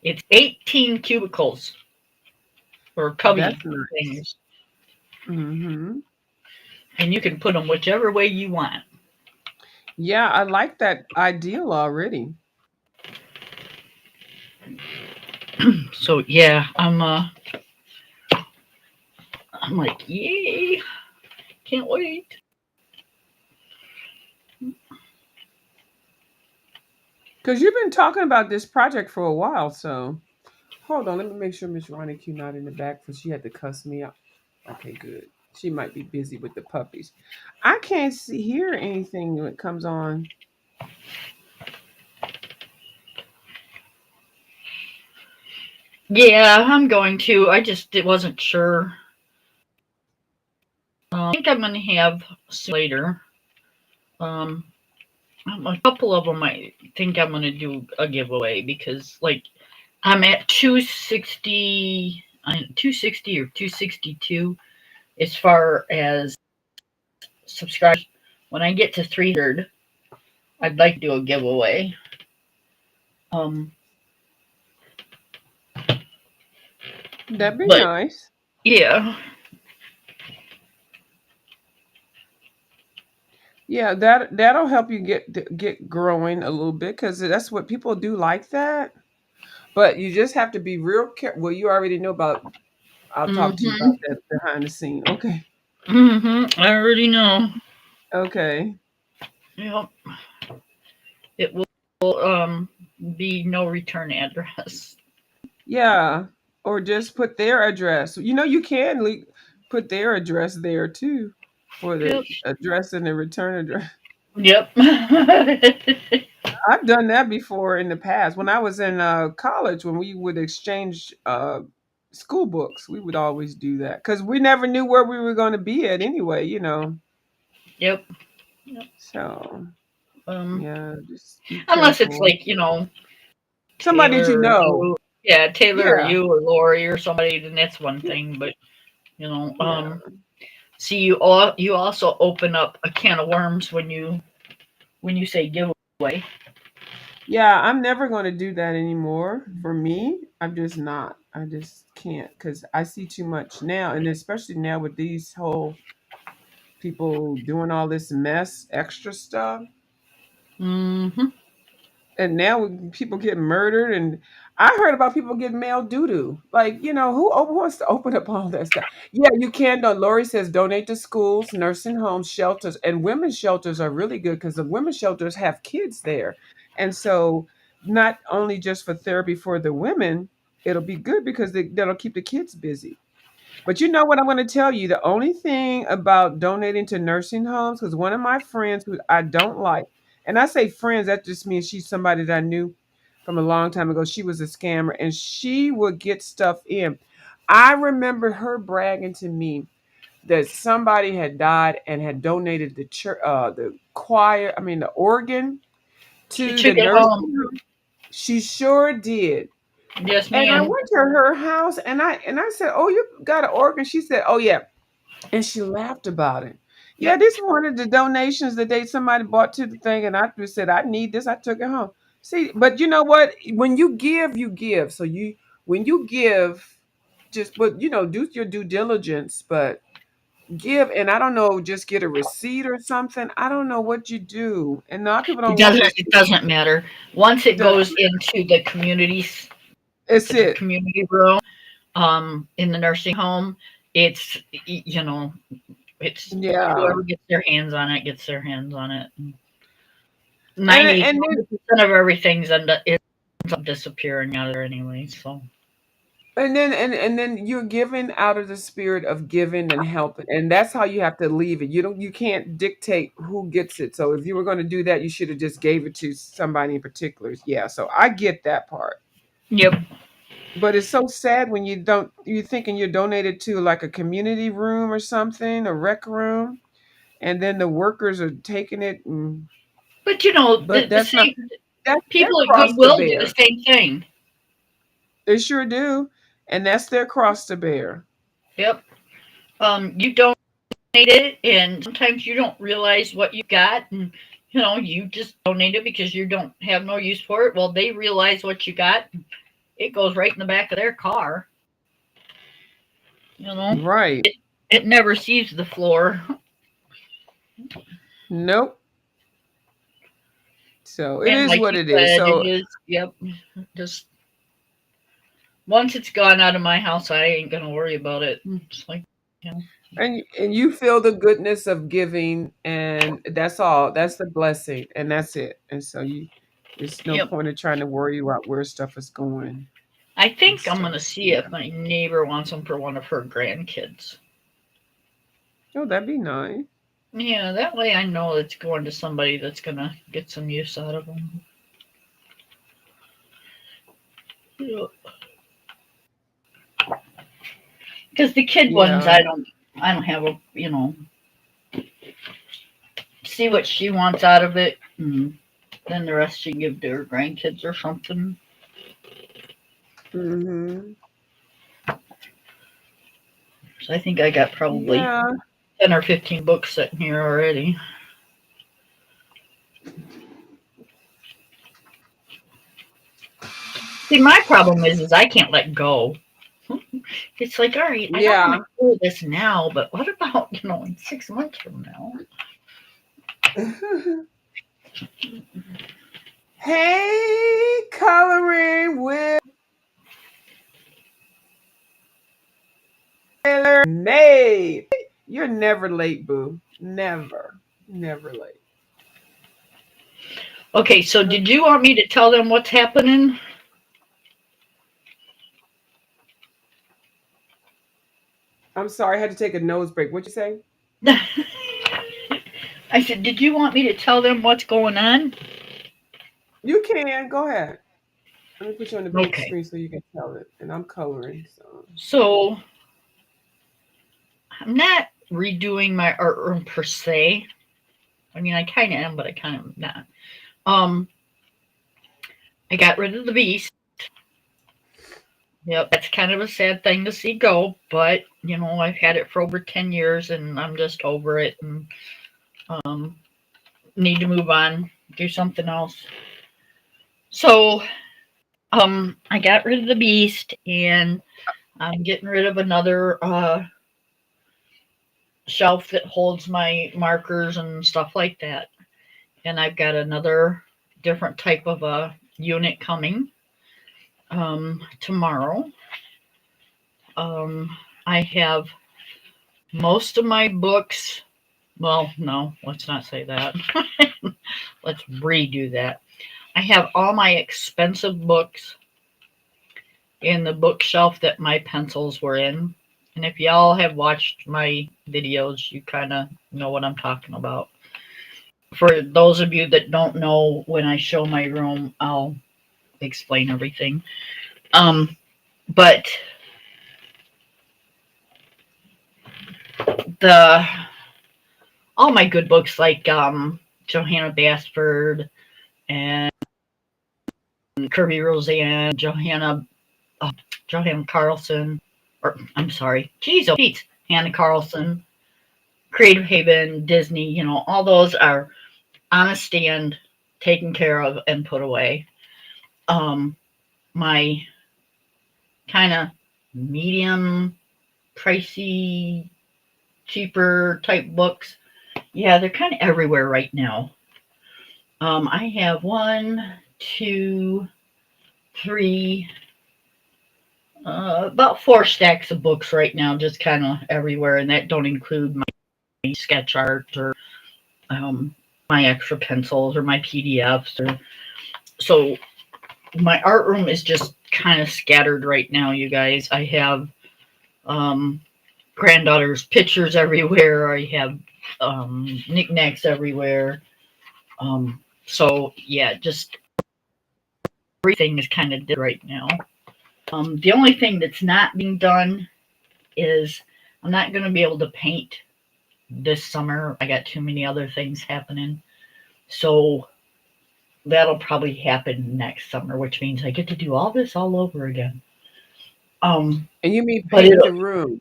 It's 18 cubicles or cubby That's nice. things, Mhm. and you can put them whichever way you want. Yeah, I like that ideal already. So yeah, I'm like, yay! Can't wait. Cuz you've been talking about this project for a while, so hold on, let me make sure Miss Ronnie Q not in the back because she had to cuss me out. Okay, good. She might be busy with the puppies. I can't hear anything when it comes on. Yeah, I'm going to. I just it wasn't sure. I think I'm gonna have later. Um, a couple of them I think I'm gonna do a giveaway because like I'm at 260, 260 or 262 as far as subscribers. When I get to 300, I'd like to do a giveaway. Um, That'd be but nice. yeah, Yeah, that'll help you get growing a little bit because that's what people do like that. But you just have to be real careful. Well, you already know about. I'll talk to you about hmm that behind the scene. Okay. I already know. Okay. Yep, it will be no return address. Yeah. Or just put their address. You can put their address there too for the Yep. address and the return address. Yep. I've done that before in the past. When I was in college, when we would exchange school books, we would always do that because we never knew where we were going to be at anyway. Yep. Yep. So, Um, yeah, just be unless it's careful. like, Somebody that you Taylor or know. you, yeah, Taylor or Yeah, you or Lori or somebody, then that's one yeah, thing. But you know, yeah. see, you also open up a can of worms when you say giveaway. Yeah, I'm never going to do that anymore. For me, I'm just not. I just can't because I see too much now. And especially now with these whole people doing all this mess, extra stuff. Mm-hmm. And now people get murdered. And I heard about people getting male doo doo. Like, who wants to open up all that stuff? Yeah, you can. Lori says donate to schools, nursing homes, shelters, and women's shelters are really good because the women's shelters have kids there. And so, not only just for therapy for the women, it'll be good because that'll keep the kids busy. But you know what I'm going to tell you? The only thing about donating to nursing homes, because one of my friends who I don't like, and I say friends, that just means she's somebody that I knew from a long time ago. She was a scammer and she would get stuff in. I remember her bragging to me that somebody had died and had donated the church, the choir, I mean, the organ She to the took it nursing home. home. She sure did. Yes, And I ma'am. went to her house and I said, "Oh, you got an organ?" She said, "Oh yeah." And she laughed about it. Yeah, Yep. this one of the donations that somebody bought to the thing, and I just said, "I need this." I took it home. See, but you know what? When you give, you give. So when you give, but do your due diligence. But give, and I don't know, just get a receipt or something. I don't know what you do, and a lot of people It don't want doesn't. It receipts. doesn't matter. Once it Doesn't goes matter. into the It's it. community room, in the nursing home, it's it's Yeah, whoever gets their hands on it gets their hands on it. and 90 and then 90% of everything's ends up disappearing out of there anyway. So and then you're giving out of the spirit of giving and helping, and that's how you have to leave it. You can't dictate who gets it. So if you were going to do that, you should have just gave it to somebody in particular. Yeah, so I get that part. yep, But it's so sad when you're thinking you're donated to like a community room or something, a rec room, and then the workers are taking it, but but the that's not same that's their people at cross to Goodwill do the bear. same thing. They sure do, and that's their cross to bear. Yep. You donate it, and sometimes you don't realize what you got, and you just donate it because you don't have no use for it. Well, they realize what you got. It goes right in the back of their car. You know, Right. it never sees the floor. Nope. So it And is like what you it is. said, it So is. Yep. Just once it's gone out of my house, I ain't gonna worry about it. It's like, you know, and you feel the goodness of giving, and that's all. That's the blessing, and that's it. And so there's no yep. point in trying to worry about where stuff is going I and think I'm stuff. gonna see Yeah. if my neighbor wants them for one of her grandkids. Oh, that'd be nice. Yeah, that way I know it's going to somebody that's gonna get some use out of them. Because the kid ones, Yeah. I don't have a, see what she wants out of it, and then the rest she can give to her grandkids or something. Mm-hmm. So I think I got probably Yeah. 10 or 15 books sitting here already. See, my problem is I can't let go. It's like, all right, I don't want Yeah. to do this now, but what about, in 6 months from now? Hey, coloring with Nate. You're never late, boo. Never. Never late. Okay, so did you want me to tell them what's happening? I'm sorry, I had to take a nose break. What'd you say? I said, did you want me to tell them what's going on? You can. Go ahead. Let me put you on the big Okay. screen so you can tell it. And I'm coloring. So So I'm not redoing my art room per se. I mean, I kind of am, but I kind of not. Um, I got rid of the beast. Yep, that's kind of a sad thing to see go, but I've had it for over 10 years and I'm just over it and um, need to move on, do something else. So, I got rid of the beast and I'm getting rid of another shelf that holds my markers and stuff like that. And I've got another different type of a unit coming tomorrow. I have most of my books. Well, no, let's not say that. Let's redo that. I have all my expensive books in the bookshelf that my pencils were in. And if y'all have watched my videos, you kind of know what I'm talking about. For those of you that don't know, when I show my room, I'll explain everything. But the all my good books like Johanna Basford and Kirby Roseanne, Johanna Carlson, or I'm sorry, geez, oh Pete, Hannah Carlson, Creative Haven, Disney, all those are on a stand, taken care of and put away. My kind of medium, pricey, cheaper type books, yeah, they're kind of everywhere right now. I have 1, 2, 3, about 4 stacks of books right now, just kind of everywhere, and that don't include my sketch art or my extra pencils or my PDFs. So my art room is just kind of scattered right now, you guys. I have granddaughter's pictures everywhere. I have knickknacks everywhere. So yeah, just everything is kind of dead right now. The only thing that's not being done is I'm not going to be able to paint this summer. I got too many other things happening. So that'll probably happen next summer, which means I get to do all this all over again. and you mean But paint the room?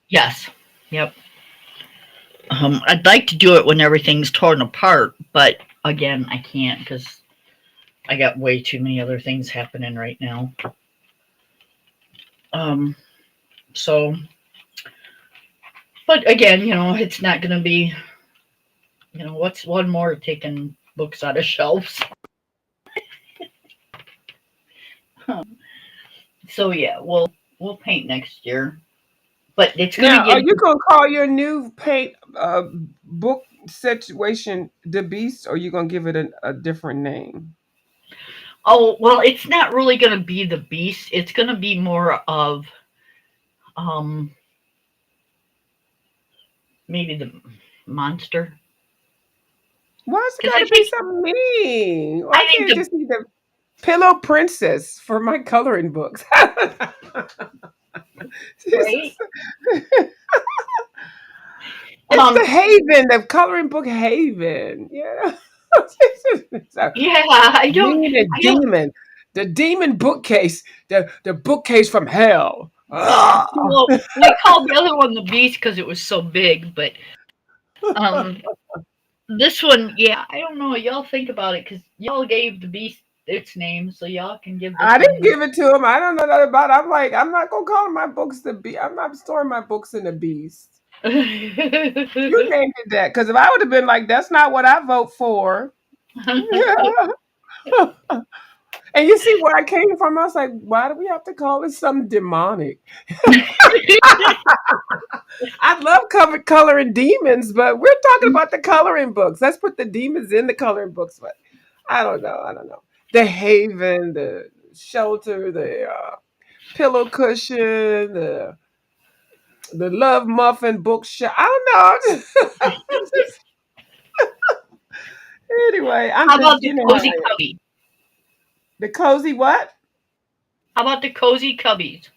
yes, yep. I'd like to do it when everything's torn apart, but again, I can't because I got way too many other things happening right now. So, but again, it's not going to be, what's one more taking books out of shelves? So yeah, we'll paint next year, but it's going to Now, are get you gonna call your new paint book situation the Beast, or you gonna give it a different name? oh well, it's not really going to be the beast. It's going to be more of um maybe the monster. Why's it Because gotta be something mean? Why I can't think it the just be the Pillow Princess for my coloring books? right. It's the Um. Haven, the coloring book Haven. Yeah. So, Yeah. I don't. me and I don't. Demon. The demon bookcase. The bookcase from hell. Ah. Well, we called the other one the beast because it was so big, but um, this one, yeah, I don't know what y'all think about it because y'all gave the beast its name, so y'all can give I this one didn't a give it to him. I don't know nothing about it. I'm like, I'm not gonna call my books the beast. I'm not storing my books in the beast. You name. named it that. Because if I would have been like, that's not what I vote for. And you see where I came from? I was like, why do we have to call it something demonic? I love coloring demons, but we're talking about the coloring books. Let's put the demons in the coloring books. But I don't know. I don't know. The haven, the shelter, the pillow cushion, the love muffin bookshop. I don't know. Anyway, I'm How about just the you know how cozy I am. cubby? The cozy what? How about the cozy cubbies?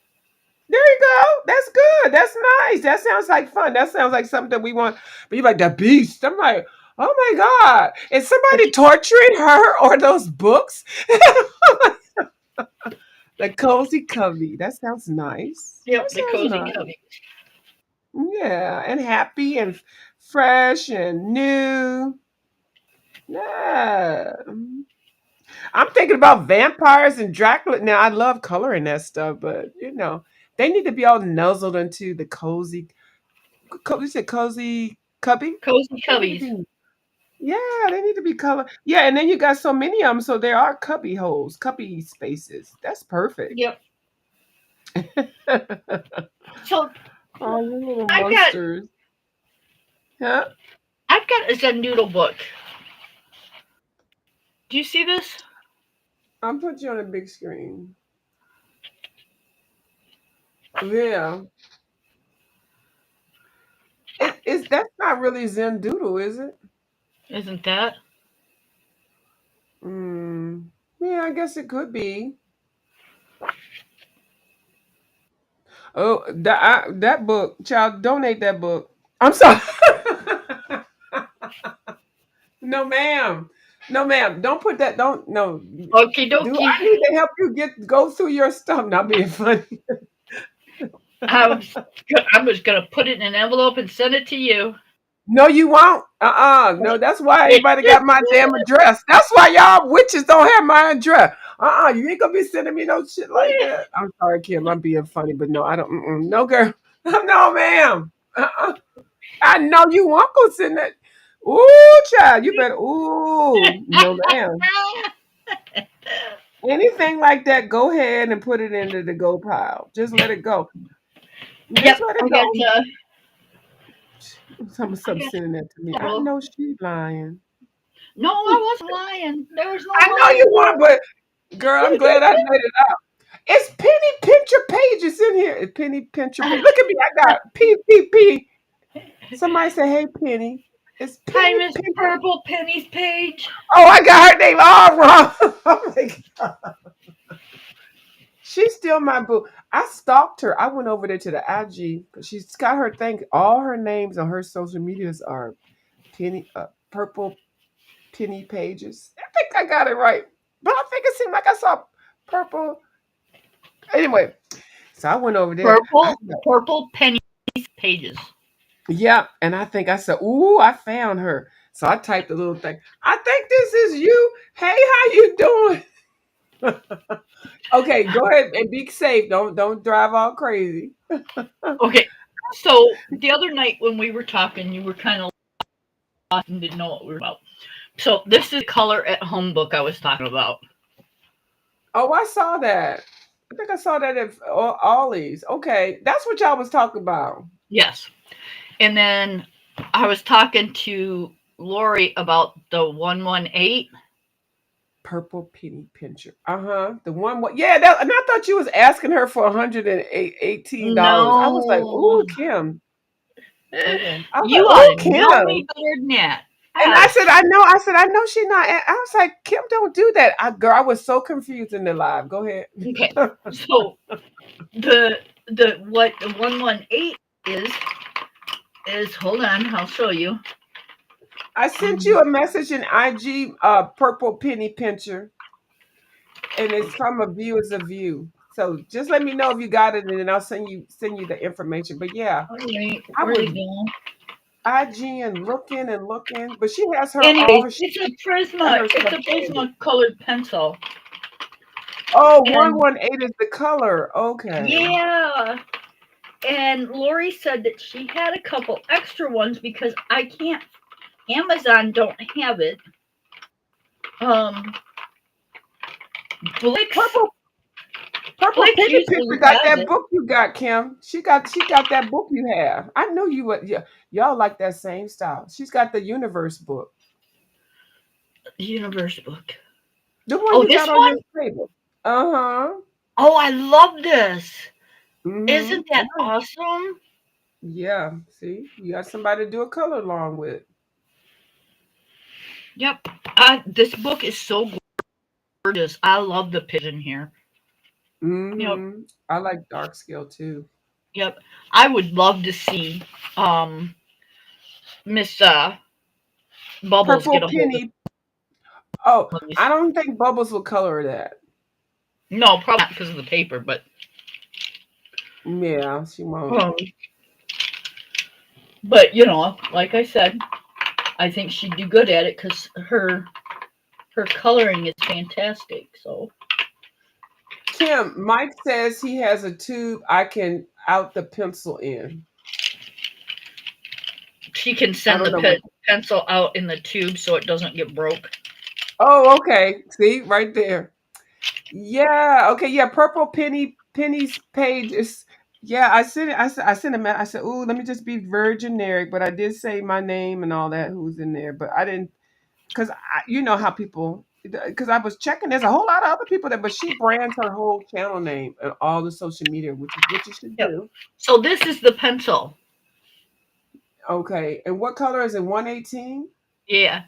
There you go. That's good. That's nice. That sounds like fun. That sounds like something that we want. But you're like the beast. I'm like, oh my god, is somebody torturing her or those books? The cozy cubby. That sounds nice. That Yep, the sounds cozy nice. cubby. Yeah, and happy and fresh and new. Yeah. I'm thinking about vampires and Dracula. Now I love coloring that stuff, but they need to be all nuzzled into the cozy. You said cozy cubby. Cozy They need to cubbies. be. Yeah, they need to be color. Yeah, and then you got so many of them, so there are cubby holes, cubby spaces. That's perfect. Yep. So Oh, you little I've got monsters. Yeah, I've got a Zen Doodle book. Do you see this? I'll put you on a big screen. Yeah. That's not really Zen Doodle, is it? Isn't that? Mm, yeah, I guess it could be. Oh, that book, child, donate that book. I'm sorry. No, ma'am. No, ma'am. Don't put that. Don't no. Okie Do dokie. I need to help you go through your stuff? Not being funny. I was I was gonna put it in an envelope and send it to you. No, you won't. No, that's why everybody got my damn address. That's why y'all witches don't have my address. You ain't gonna be sending me no shit like that. I'm sorry, Kim. I'm being funny, but no, I don't. No, girl. No, ma'am. I know you won't go send that. Ooh, child, you better. Ooh, no, ma'am. Anything like that, go ahead and put it into the go pile. Just let it go. Just Yep, let I it got go. I Some got sending that to me. I several. know she's lying. No, I wasn't lying. There was no I know lying you weren't, there. but girl, I'm glad I made it out. It's Penny Pincher pages in here. It's Penny Pincher page. Look at me. I got PPP. Somebody say, "Hey, Penny." It's Hi, Penny Miss Pincher. Purple Penny's page. Oh, I got her name all wrong. Oh my god. She's still my boo. I stalked her. I went over there to the IG because she's got her thing. All her names on her social medias are purple penny pages. I think I got it right, but I think it seemed like I saw purple. Anyway, so I went over there. Purple Penny's pages. Yeah, and I think I said, "Ooh, I found her." So I typed a little thing. I think this is you. Hey, how you doing? Okay, go ahead and be safe. Don't drive all crazy. Okay, so the other night when we were talking, you were kind of lost and didn't know what we were about. So this is the color at home book I was talking about. Oh, I saw that. I think I saw that at Ollie's. Okay, that's what y'all was talking about. Yes. And then I was talking to Lori about the 118. Purple penny pincher. The one. Yeah, and I thought you was asking her for $118. I was like, No. "Ooh, Kim." Okay. I was like, You ought oh, to know me Kim. better than that. And I said, Yes. I know. I said, I know she not. I was like, Kim, don't do that. Girl, I was so confused in the live. Go ahead. Okay. So the what the 118 is hold on, I'll show you. I sent Um, you a message in IG, purple penny pincher, and it's okay. from a view is a view. So just let me know if you got it, and then I'll send you the information. But yeah, All right. I Where'd was it go? IG and looking, but she has her Anyways, all. She it's a got Prisma. her It's stuff a saved. Prisma colored pencil. Oh, And 118 is the color. Okay. yeah. And Lori said that she had a couple extra ones because I can't. Amazon don't have it. Um, Blix Purple Purple Blix Penny usually Picture got has that it. book you got, Kim. She got that book you have. I know you would. Yeah, y'all like that same style. She's got the Universe book, Universe book. the one Oh, you this got on your one? table. Uh huh. Oh, I love this. Mm-hmm. Isn't that awesome? Yeah. See, you got somebody to do a color along with. Yep. This book is so gorgeous. I love the pigeon here. Yep. Mm-hmm. I like dark scale too. Yep. I would love to see um Miss Bubbles Purple get a hold of Penny. Oh, one of these. I don't think Bubbles will color that. No, probably not because of the paper, but Yeah, she won't. um, but you know, like I said, I think she'd do good at it because her coloring is fantastic. So Kim, Mike says he has a tube I can out the pencil in. she can I send don't the know what. pencil out in the tube so it doesn't get broke. Oh, okay. See, right there. Yeah. Okay. Yeah. Penny's page is. Yeah, I sent it. I sent him. I said, "Ooh, let me just be very generic," but I did say my name and all that. Who's in there? But I didn't because you know how people. Because I was checking, there's a whole lot of other people there, but she brands her whole channel name and all the social media, which is what you should Yep. do. So this is the pencil. Okay. And what color is it? 118. Yeah.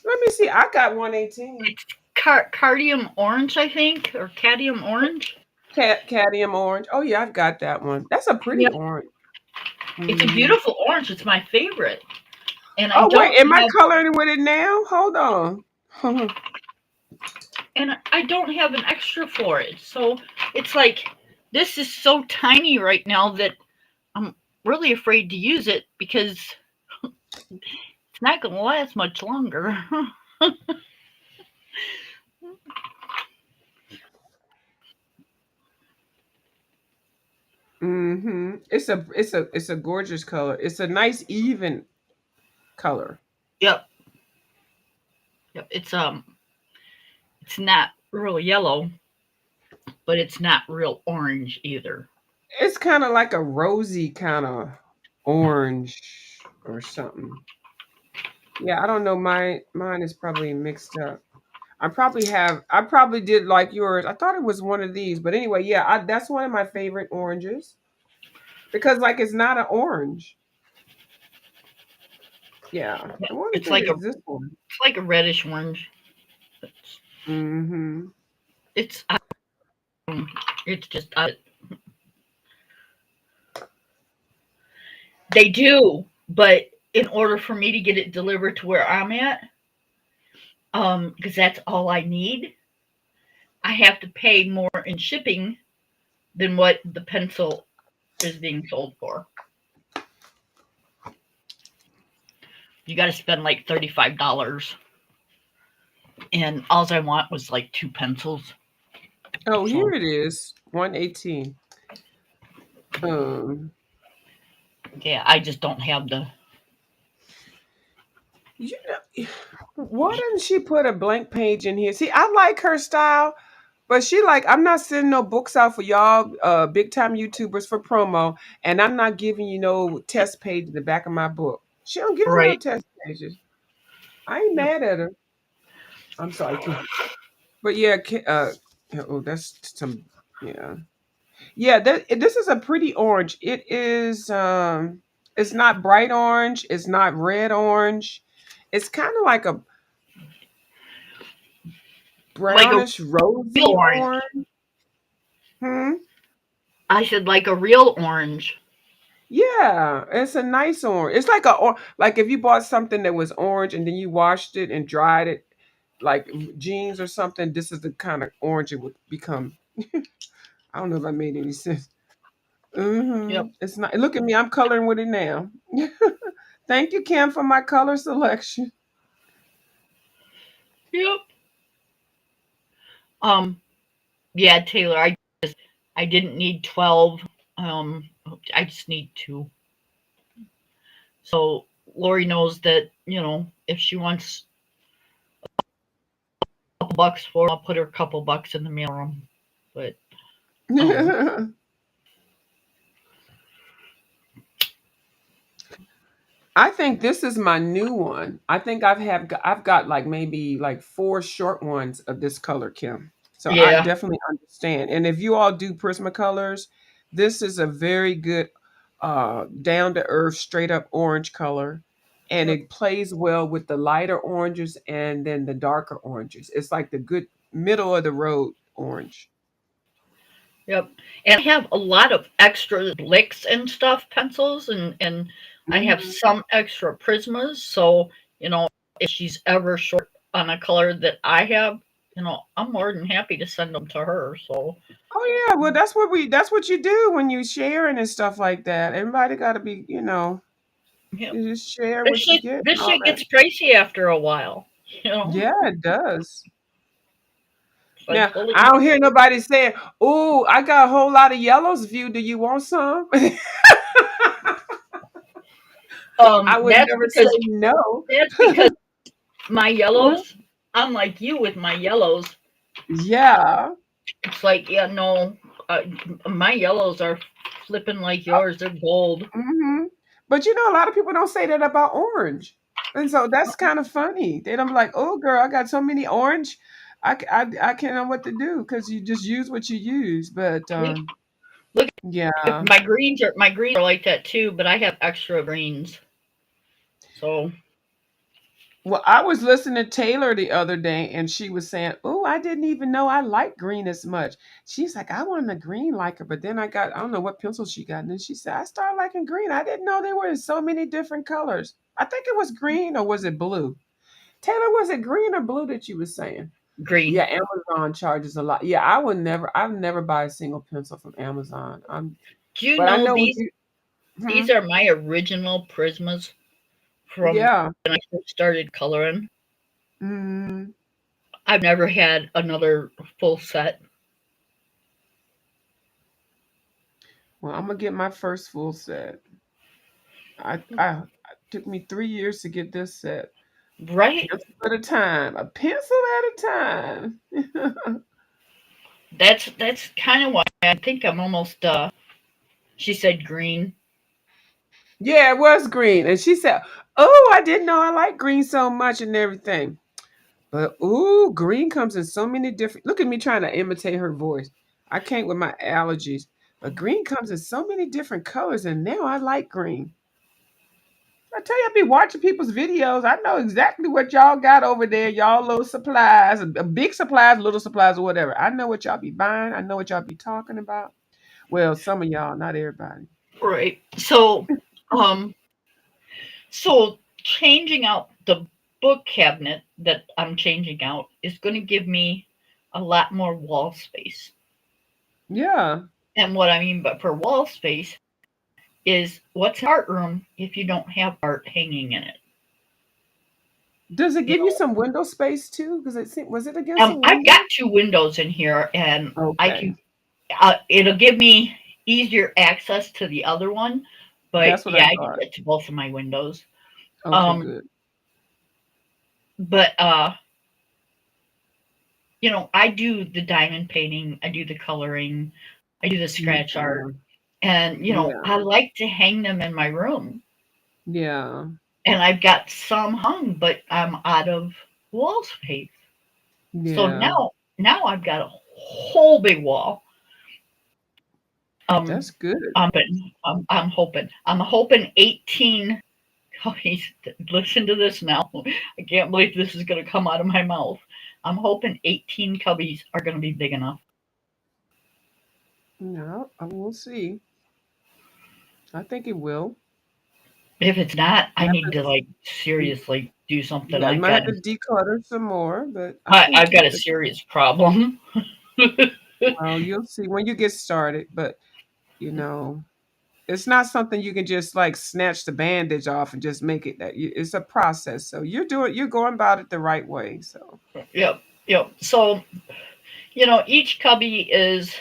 Let me see. I got 118. It's cardium orange, I think, or cadmium orange. Cadmium orange. Oh yeah, I've got that one. That's a pretty Yep. orange. It's a Mhm. beautiful orange. It's my favorite. And I Oh wait, don't am I have coloring with it now? Hold on. and I don't have an extra for it. So it's like this is so tiny right now that I'm really afraid to use it because it's not going to last much longer. It's a gorgeous color. It's a nice even color. Yep. Yep. It's not real yellow, but it's not real orange either. It's kind of like a rosy kind of orange or something. Yeah, I don't know. Mine is probably mixed up. I probably did like yours. I thought it was one of these, but anyway, yeah, that's one of my favorite oranges because like it's not an orange. Yeah, Yeah, I want to say it's this one. it's like a reddish orange. It's Mm-hmm. it's it's just they do, but in order for me to get it delivered to where I'm at, because that's all I need, I have to pay more in shipping than what the pencil is being sold for. You got to spend like $35, and all I want was like two pencils. Oh, here So it is, 118. Um, yeah, I just don't have the you know, why doesn't she put a blank page in here? See, I like her style, but she like, I'm not sending no books out for y'all, big time YouTubers for promo, and I'm not giving you no test page in the back of my book. She don't give me no right. test pages. I ain't Yep. mad at her. I'm sorry, Kim. But yeah, oh, that's some, yeah, yeah. This is a pretty orange. It is. It's not bright orange. It's not red orange. It's kind of like a Like a brownish real rosy orange. orange. Hmm. I said like a real orange. Yeah, it's a nice orange. It's like like if you bought something that was orange and then you washed it and dried it, like jeans or something. This is the kind of orange it would become. I don't know if that made any sense. Yep. It's not. Look at me. I'm coloring with it now. Thank you, Kim, for my color selection. Yep. Um. Yeah, Taylor. I didn't need 12. I just need 2. So Lori knows that if she wants a couple bucks for, it, I'll put her a couple bucks in the mail room. But um. I think this is my new one. I think I've got like maybe like 4 short ones of this color, Kim. So I Yeah. definitely understand. And if you all do Prismacolors, this is a very good down to earth, straight up orange color. And Yep. it plays well with the lighter oranges and then the darker oranges. It's like the good middle of the road orange. Yep. And I have a lot of extra blicks and stuff, pencils, and I have Hmm. some extra Prismas. So, if she's ever short on a color that I have, I'm more than happy to send them to her. So, Oh yeah, well that's what you do when you sharing and stuff like that. Everybody got to be, yeah. you just share This what you shit, get and this all shit that. gets pricey after a while. Yeah, it does. It's like, Now, holy. I don't hear nobody saying, "Oh, I got a whole lot of yellows view. Do you want some?" I would That's never say because no. that's because my Mhm. yellows. I'm like you with my yellows. Yeah. It's like, yeah, no, uh, my yellows are flipping like yours. They're gold. Hmm. But a lot of people don't say that about orange, and so that's kind of funny. They don't be like, "Oh, girl, I got so many orange, I can't know what to do," because you just use what you use. But Yep. Look, yeah. my greens are like that too, but I have extra greens. So Well, I was listening to Taylor the other day, and she was saying, "Oh, I didn't even know I like green as much." She's like, "I wanted a green like her, but then I don't know what pencil she got." And then she said, "I started liking green. I didn't know they were in so many different colors. I think it was green or was it blue? Taylor, was it green or blue that you were saying?" green. Yeah, Amazon charges a lot. Yeah, I've never buy a single pencil from Amazon. Do you But I know know when these? you, hmm, These are my original Prismas from yeah. when I first started coloring. Mm, I've never had another full set. well, I'm gonna get my first full set. It took me 3 years to get this set. A Right? pencil at a time. A pencil at a time. That's kind of why I think I'm almost. She said green. Yeah, it was green. And she said, "Oh, I didn't know I like green so much and everything." But ooh, green comes in so many different. Look at me trying to imitate her voice. I can't with my allergies. But green comes in so many different colors, and now I like green. I tell you, I be watching people's videos. I know exactly what y'all got over there. Y'all little supplies, big supplies, little supplies, or whatever. I know what y'all be buying. I know what y'all be talking about. Well, some of y'all, not everybody. Right. So changing out the book cabinet that I'm changing out is going to give me a lot more wall space. Yeah. And what I mean but for wall space is what's an art room if you don't have art hanging in it? Does it You give you some window space too? Because was it against a I've got window? 2 windows in here, and I Okay, can. It'll give me easier access to the other one, but that's what I yeah, I can thought. get to both of my windows. Okay, Um, good. but I do the diamond painting, I do the coloring, I do the scratch art, Yeah, and I yeah, like to hang them in my room. yeah, And I've got some hung, but I'm out of wall space. So yeah. now I've got a whole big wall. That's good. I'm hoping 18 cubbies. Listen to this now. I can't believe this is going to come out of my mouth. I'm hoping 18 cubbies are going to be big enough. No, we'll see. I think it will. If it's not, I You need have to like to, seriously do something. yeah, you might have to declutter some more, but I think I've got keep a it. serious problem. Well, you'll see when you get started, but you know, it's not something you can just like snatch the bandage off and just make it that it's a process. So you're going about it the right way. So Yep, yep. So each cubby is,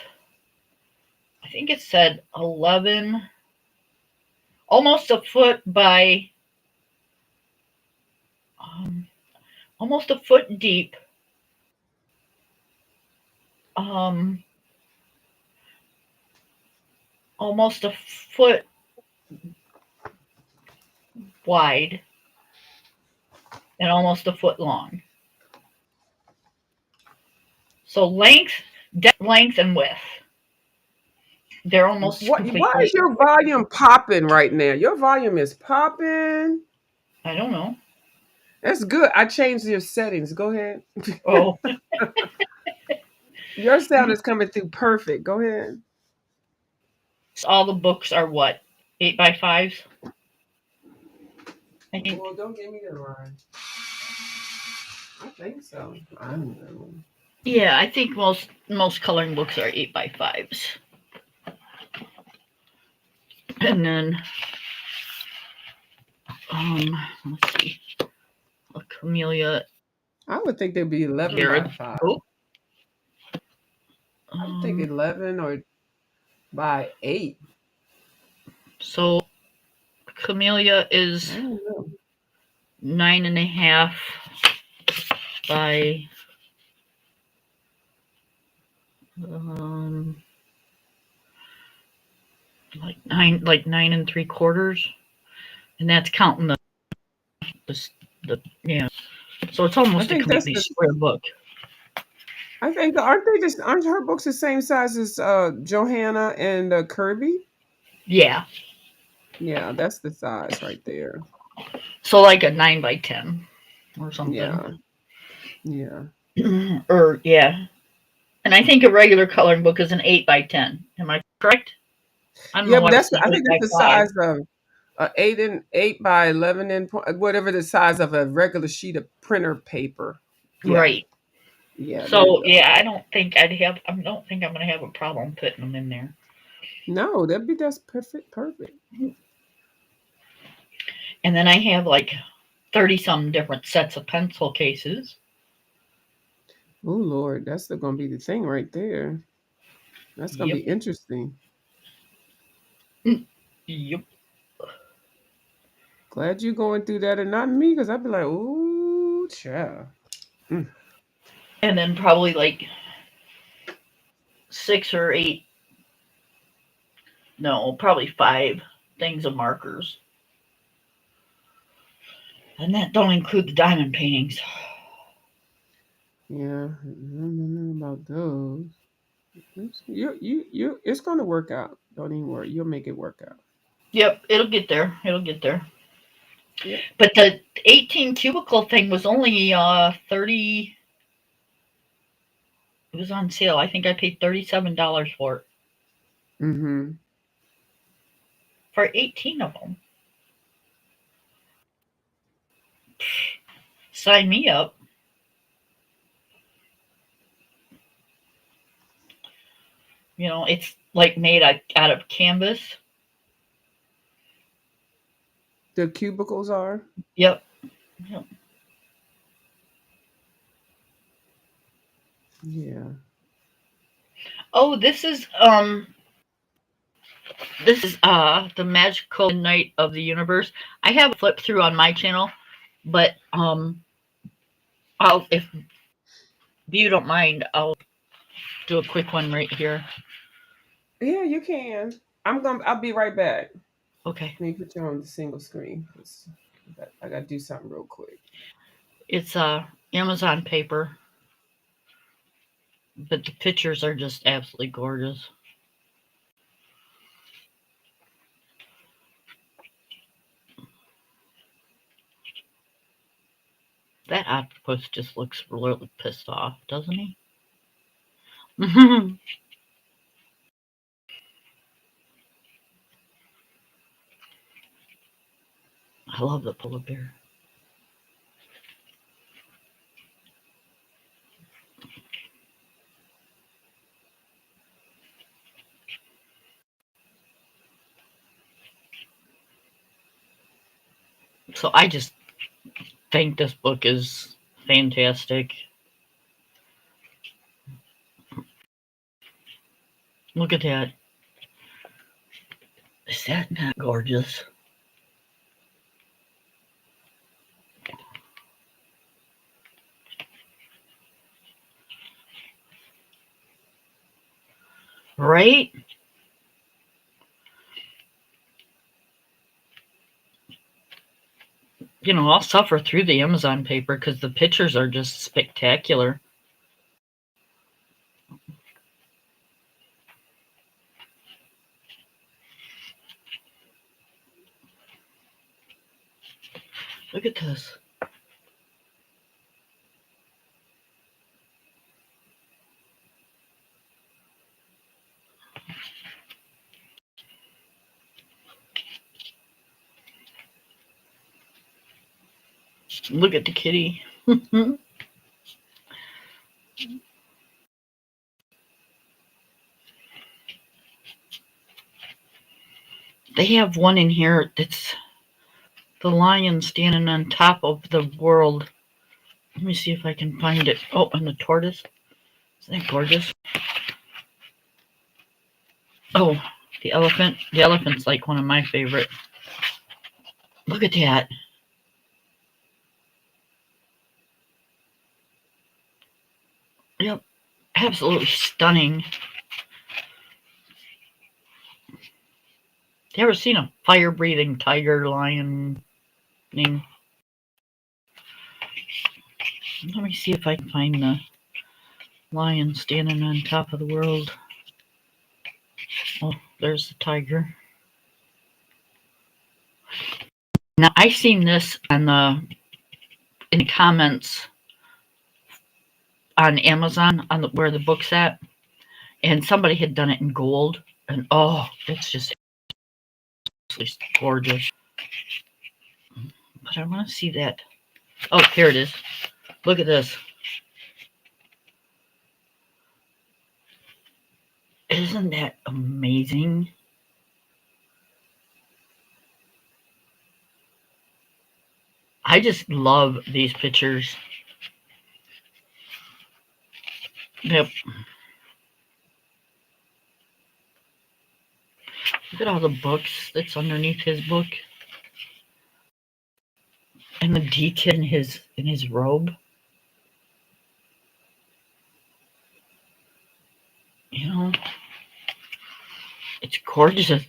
I think it said 11, almost a foot by, um, almost a foot deep. Um, Almost a foot wide and almost a foot long. So depth, length, and width. They're almost what? Why completely. is your volume popping right now? Your volume is popping. I don't know. That's good. I changed your settings. Go ahead. Oh, Your sound is coming through perfect. Go ahead. all the books are what, 8x5s? I think. Well, don't give me the line. I think so. I don't know. Yeah, I think most coloring books are 8x5s. And then, let's see, a camellia. I would think they'd be 11 by Jared. 5. Oh, I would think 11 or by 8. so camellia is I don't know. 9.5 by like 9 3/4, and that's counting the yeah. So it's I almost a think that's completely the. square book. I think aren't her books the same size as Johanna and Kirby? Yeah, Yeah, that's the size right there. so like a 9x10 or something. Yeah, yeah. Or yeah, and I think a regular coloring book is an 8x10. Am I correct? I don't Yeah, know but why it's not I eight think by that's the five. size of 8 by 11 and whatever the size of a regular sheet of printer paper. Yeah, Right. yeah. There you So go. yeah, I don't think I'm gonna have a problem putting them in there. No, that's perfect, perfect. And then I have like 30 some different sets of pencil cases. Oh Lord, that's gonna be the thing right there. That's gonna be Yep. interesting. Yep. Glad you going through that and not me, because I'd be like, ooh, child. Mm. And then probably like 6 or 8, no, probably 5 things of markers. And that don't include the diamond paintings. Yeah, I don't know about those. It's gonna work out. Don't even worry. You'll make it work out. Yep, it'll get there. It'll get there. Yeah. But the 18 cubicle thing was only 30. It was on sale. I think I paid $37 for it. Mm-hmm. For 18 of them. Sign me up. It's like made out of canvas. The cubicles are. Yep. Yep. Yeah. Oh, this is the magical night of the universe. I have a flip through on my channel, but if you don't mind, I'll do a quick one right here. Yeah, you can. I'll be right back. Okay. Let me put you on the single screen. I gotta do something real quick. It's Amazon paper, but the pictures are just absolutely gorgeous. That octopus just looks really pissed off, doesn't he? I love the polar bear. So I just think this book is fantastic. Look at that. Is that not gorgeous? Right? I'll suffer through the Amazon paper because the pictures are just spectacular. Look at this. Look at the kitty. They have one in here that's the lion standing on top of the world. Let me see if I can find it. Oh, and the tortoise. Isn't that gorgeous? Oh, the elephant. The elephant's like one of my favorite. Look at that. Yep. Absolutely stunning. You ever seen a fire-breathing tiger lion thing? Let me see if I can find the lion standing on top of the world. Oh, there's the tiger. Now I seen this in the comments on Amazon on where the book's at, and somebody had done it in gold, and oh, it's just gorgeous. But I want to see that. Oh, here it is. Look at this. Isn't that amazing? I just love these pictures. Yep. Look at all the books that's underneath his book. And the detail in his robe. It's gorgeous.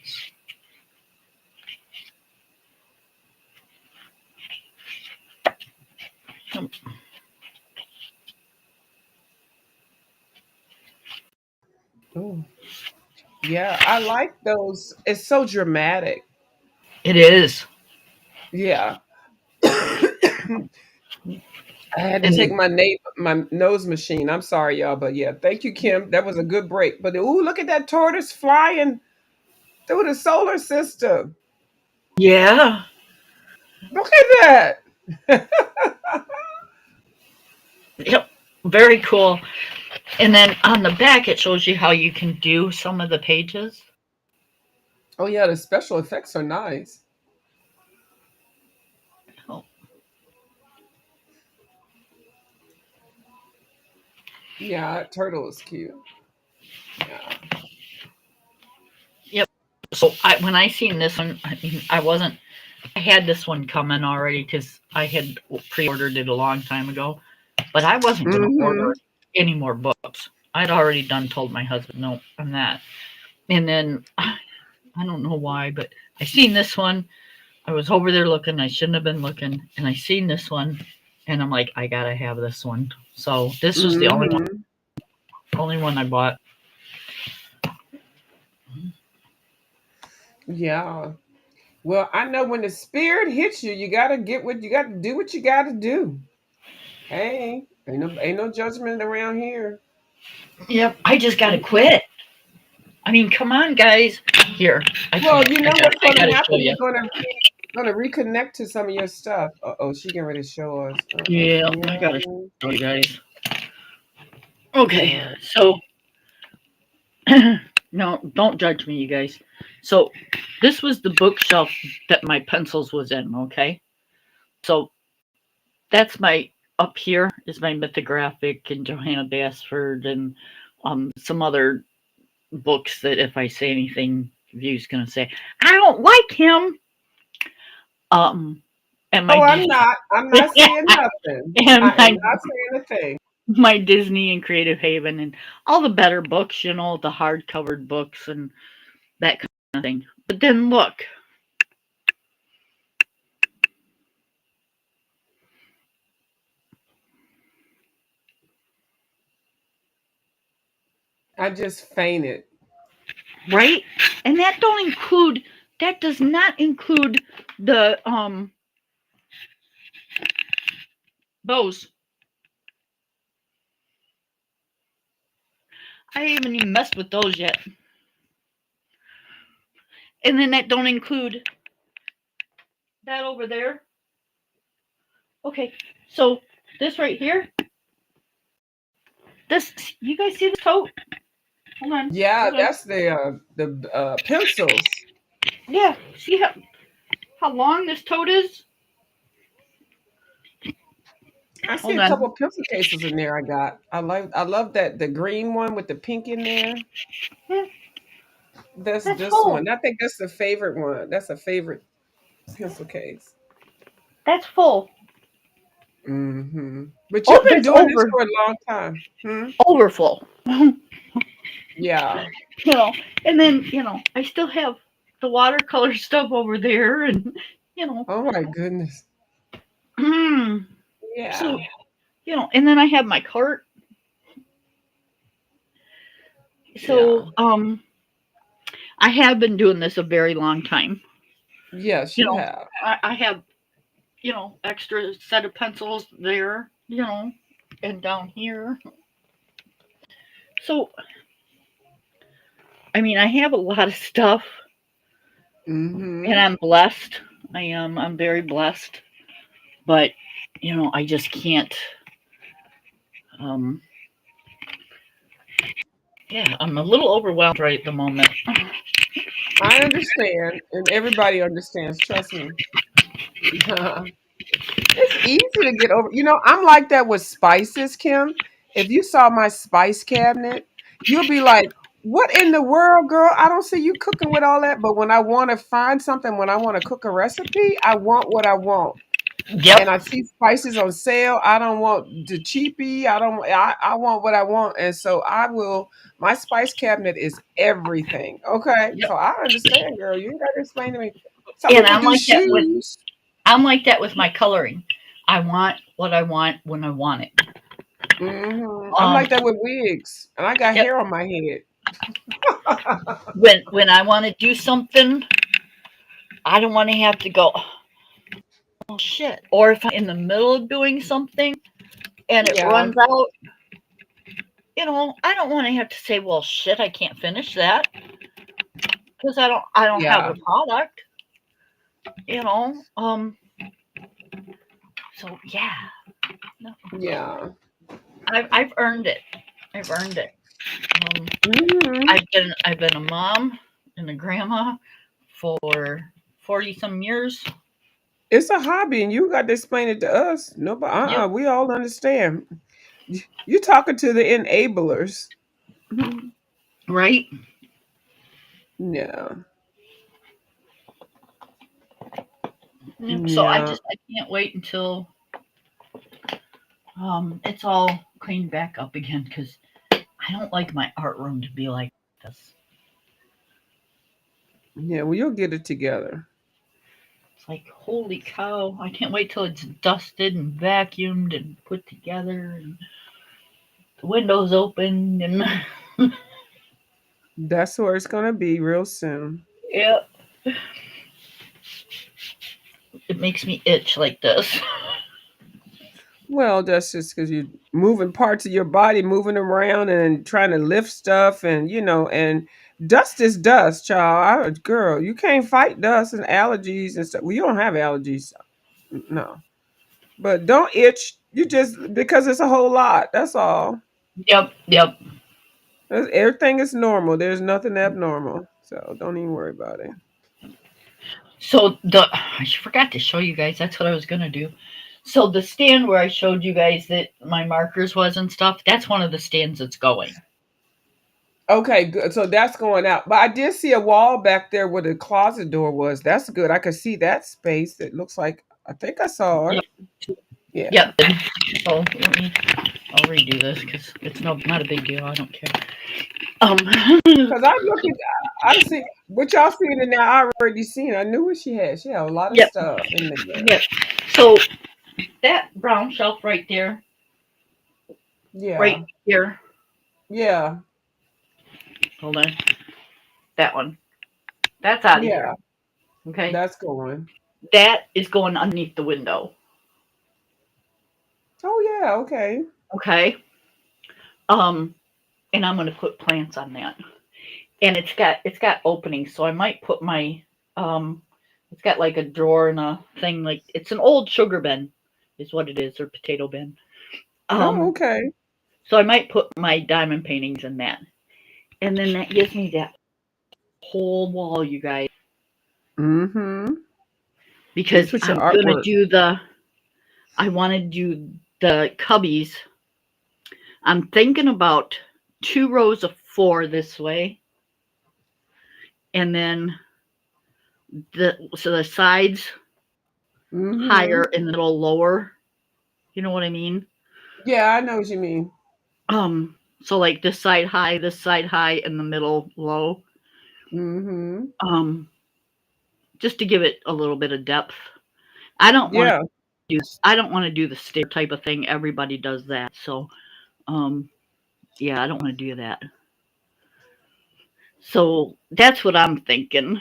Oh, yeah, I like those. It's so dramatic. It is. Yeah. I had to And take my nose machine. I'm sorry, y'all, but yeah, thank you, Kim. That was a good break. But ooh, look at that tortoise flying through the solar system. yeah. Look at that. Yep. Very cool. And then on the back, it shows you how you can do some of the pages. Oh yeah, the special effects are nice. Oh, Yeah, that turtle is cute. Yeah. yep. So when I seen this one, I had this one coming already because I had pre-ordered it a long time ago, but I wasn't going to Mm-hmm. order any more books. I'd already told my husband, no, I'm not. And then I don't know why, but I seen this one. I was over there looking. I shouldn't have been looking, and I seen this one, and I'm like, I gotta have this one. So this was the Mm-hmm. only one I bought. Yeah. Well, I know when the spirit hits you, you gotta get what you gotta do what you gotta do. Hey, ain't no judgment around here. Yep, I just gotta quit. I mean, come on, guys. Here, I Well, can't. you know what's I going to gotta show happen? you. You're going to reconnect to some of your stuff. Oh, she getting ready to show us. Yeah, I gotta Yeah. show you guys. Okay, Uh, so no, don't judge me, you guys. So this was the bookshelf that my pencils was in. Okay, so that's my up here is my mythographic and Johanna Basford and some other books that if I say anything, View's gonna say I don't like him. Um, and my oh, I'm Disney not. I'm not saying nothing. I and am not saying a thing. my Disney and Creative Haven and all the better books, the hard covered books and that kind of thing. But then look, I just fainted. right? And that does not include the those. I haven't even messed with those yet. And then that don't include that over there. Okay, so this right here, this you guys see the tote? Hold on, Yeah, hold on. that's the pencils. Yeah, see how long this tote is? I see Hold a couple on. of pencil cases in there. I love that the green one with the pink in there. Yeah, That's that's this full. one. I think that's the favorite one. That's a favorite pencil case. That's full. But Oh, you've been that's doing this for a long time. over full. Yeah. you know, and then I still have the watercolor stuff over there, and you know, Oh my goodness. so Yeah. and then I have my cart. Yeah. So I have been doing this a very long time. Yes, You you know, have. I have extra set of pencils there. And down here. So I mean, I have a lot of stuff, and Mm-hmm. I'm blessed. I am. I'm very blessed, but I just can't. Um, yeah, I'm a little overwhelmed right at the moment. I understand, and everybody understands. Trust me. It's easy to get over. I'm like that with spices, Kim. If you saw my spice cabinet, you'll be like, "What in the world, girl? I don't see you cooking with all that." But when I want to find something, when I want to cook a recipe, I want what I want. Yep. And I see spices on sale. I don't want the cheapie. I want what I want. And so I will my spice cabinet is everything. Okay. Yep. So I understand, girl. You ain't gotta explain to me. Some And people do shoes. I'm like that with my coloring. I want what I want when I want it. I'm Um, like that with wigs. And I got yep. hair on my head. When I want to do something, I don't want to have to go, oh shit. Or if I'm in the middle of doing something and it Yeah. runs out, I don't want to have to say, well, shit, I can't finish that because I don't have Yeah. the product. You know. So yeah, no, Yeah. I've earned it. I've earned it. Um, hmm I've been a mom and a grandma for 40 some years. It's a hobby and you got to explain it to us. Nobody Yep. we all understand. You're talking to the enablers. Right. Yeah. Yep. So Yeah. I can't wait until it's all cleaned back up again because I don't like my art room to be like this. Yeah, well, you'll get it together. It's like holy cow! I can't wait till it's dusted and vacuumed and put together and the windows open and That's where it's gonna be real soon. yeah, it makes me itch like this. Well, that's just because you're moving parts of your body, moving around and trying to lift stuff, and and dust is dust, child. Girl, you can't fight dust and allergies and stuff. Well, you don't have allergies, no. But don't itch. You just because it's a whole lot. That's all. Yep, yep. Everything is normal. There's nothing abnormal, so don't even worry about it. So I forgot to show you guys. That's what I was gonna do. So the stand where I showed you guys that my markers was and stuff, that's one of the stands that's going. Okay, good. So that's going out. But I did see a wall back there where the closet door was. That's good. I could see that space. It looks like I think I saw it. Yep. Yeah. Yep. So I'll redo this because it's not a big deal. I don't care. Because I look at, I see what y'all seeing it now. I already seen. I knew what she had. She had a lot of Yep. stuff in there. Yep. So that brown shelf right there, Yeah. right here. Yeah. Hold on. That one. That's out of Yeah. here. Okay. That's going. That is going underneath the window. Oh yeah. Okay. Okay. And I'm gonna put plants on that. And it's got openings, so I might put my it's got like a drawer and a thing, like it's an old sugar bin is what it is, or potato bin. Oh, okay. So I might put my diamond paintings in that. And then that gives me that whole wall, you guys. Mm-hmm. Because Put I'm your gonna artwork. I wanna do the cubbies. I'm thinking about 2 rows of 4 this way. And then the sides higher Mm-hmm. and the middle lower. You know what I mean? Yeah, I know what you mean. So like this side high, and the middle low. Mm-hmm. Just to give it a little bit of depth. I don't want Yeah. to do the stair type of thing. Everybody does that. So yeah, I don't want to do that. So that's what I'm thinking.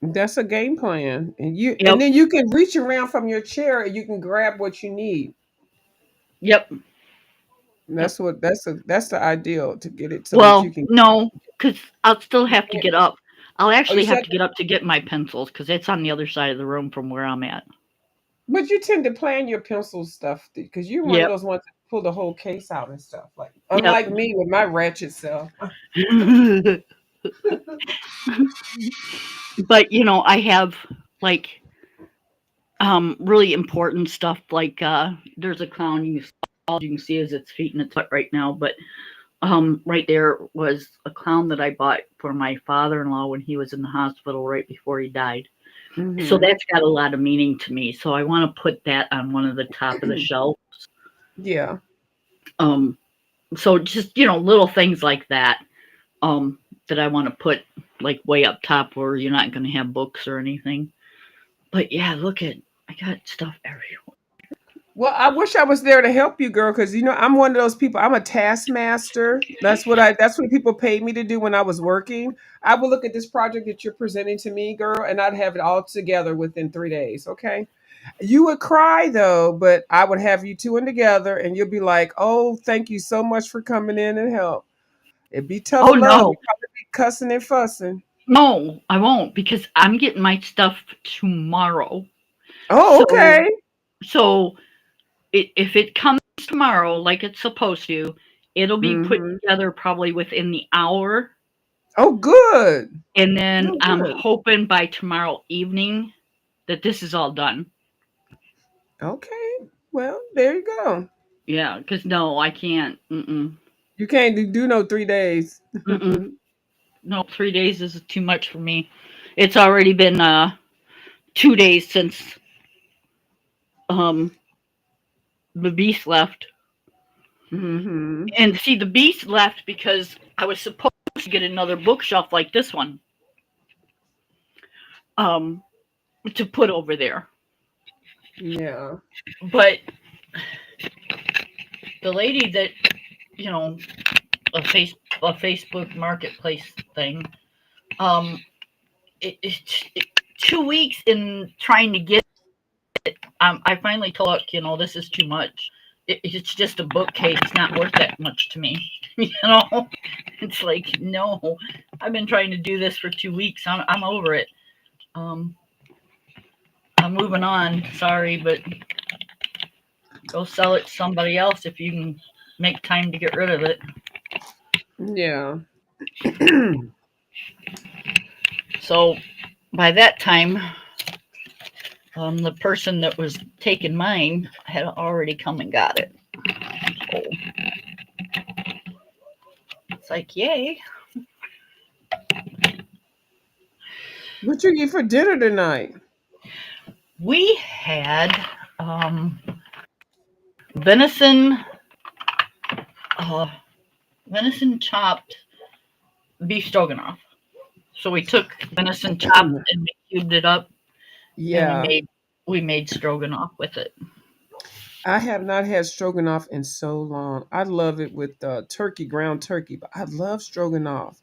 That's a game plan. And Yep. then you can reach around from your chair and you can grab what you need. Yep. And Yep. that's the ideal to get it so that you Well, can. no, because I'll still You have to can't. get up. I'll Oh, you actually have said, to get up to get my pencils because it's on the other side of the room from where I'm at. but you tend to plan your pencil stuff because you're one of Yep. those ones that pull the whole case out and stuff. Like Yep. unlike me with my ratchet self. But I have like really important stuff like there's a clown you can see as its feet and its butt right now, but right there was a clown that I bought for my father-in-law when he was in the hospital right before he died. So Mm-hmm. that's got a lot of meaning to me. So I want to put that on one of the top of the shelves. Yeah. So just little things like that that I want to put like way up top where you're not going to have books or anything. But yeah, I got stuff everywhere. Well, I wish I was there to help you, girl, because I'm one of those people. I'm a taskmaster. That's what people paid me to do when I was working. I would look at this project that you're presenting to me, girl, and I'd have it all together within 3 days. Okay. You would cry though, but I would have you two in together and you'll be like, oh, thank you so much for coming in and help. It'd be tough Oh love. no, You'd probably be cussing and fussing. no, I won't because I'm getting my stuff tomorrow. Oh, So okay. so if it comes tomorrow like it's supposed to, it'll be put Mm-hmm. together probably within the hour. Oh, good. And then Oh, I'm good. hoping by tomorrow evening that this is all done. Okay. Well, there you go. Yeah, because no, I can't. You can't do no 3 days. Mm-mm. No, 3 days is too much for me. It's already been 2 days since um the beast left. Mm-hmm. And see, the beast left because I was supposed to get another bookshelf like this one um to put over there. Yeah. But the lady that, you know, a Facebook marketplace thing, um 2 weeks in trying to get I finally told look, this is too much. It's just a bookcase. It's not worth that much to me. It's like, no, I've been trying to do this for 2 weeks. I'm over it. Um, I'm moving on. Sorry, but go sell it to somebody else if you can make time to get rid of it. Yeah. So by that time, the person that was taking mine had already come and got it. So it's like, yay. What you eat for dinner tonight? We had venison, uh, venison chopped beef stroganoff. So we took venison chopped Mm, and we cubed it up, and we yeah. made stroganoff with it. I have not had stroganoff in so long. I love it with turkey, ground turkey, but I love stroganoff.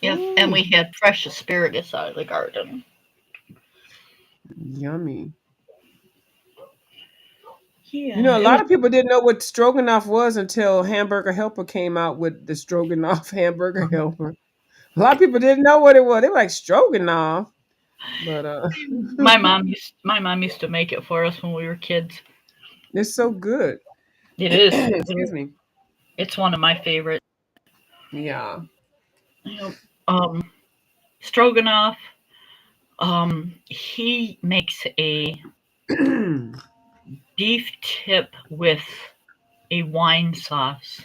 Yep, and Ooh, we had fresh asparagus out of the garden. yummy. You Yeah, know, a it was. lot of people didn't know what stroganoff was until Hamburger Helper came out with the stroganoff hamburger helper. A lot of people didn't know what it was. They were like stroganoff, but My mom used to make it for us when we were kids. it's so good. It is. Excuse me. It's one of my favorite. Yeah. Yep. Stroganoff. He makes a Oh, beef tip with a wine sauce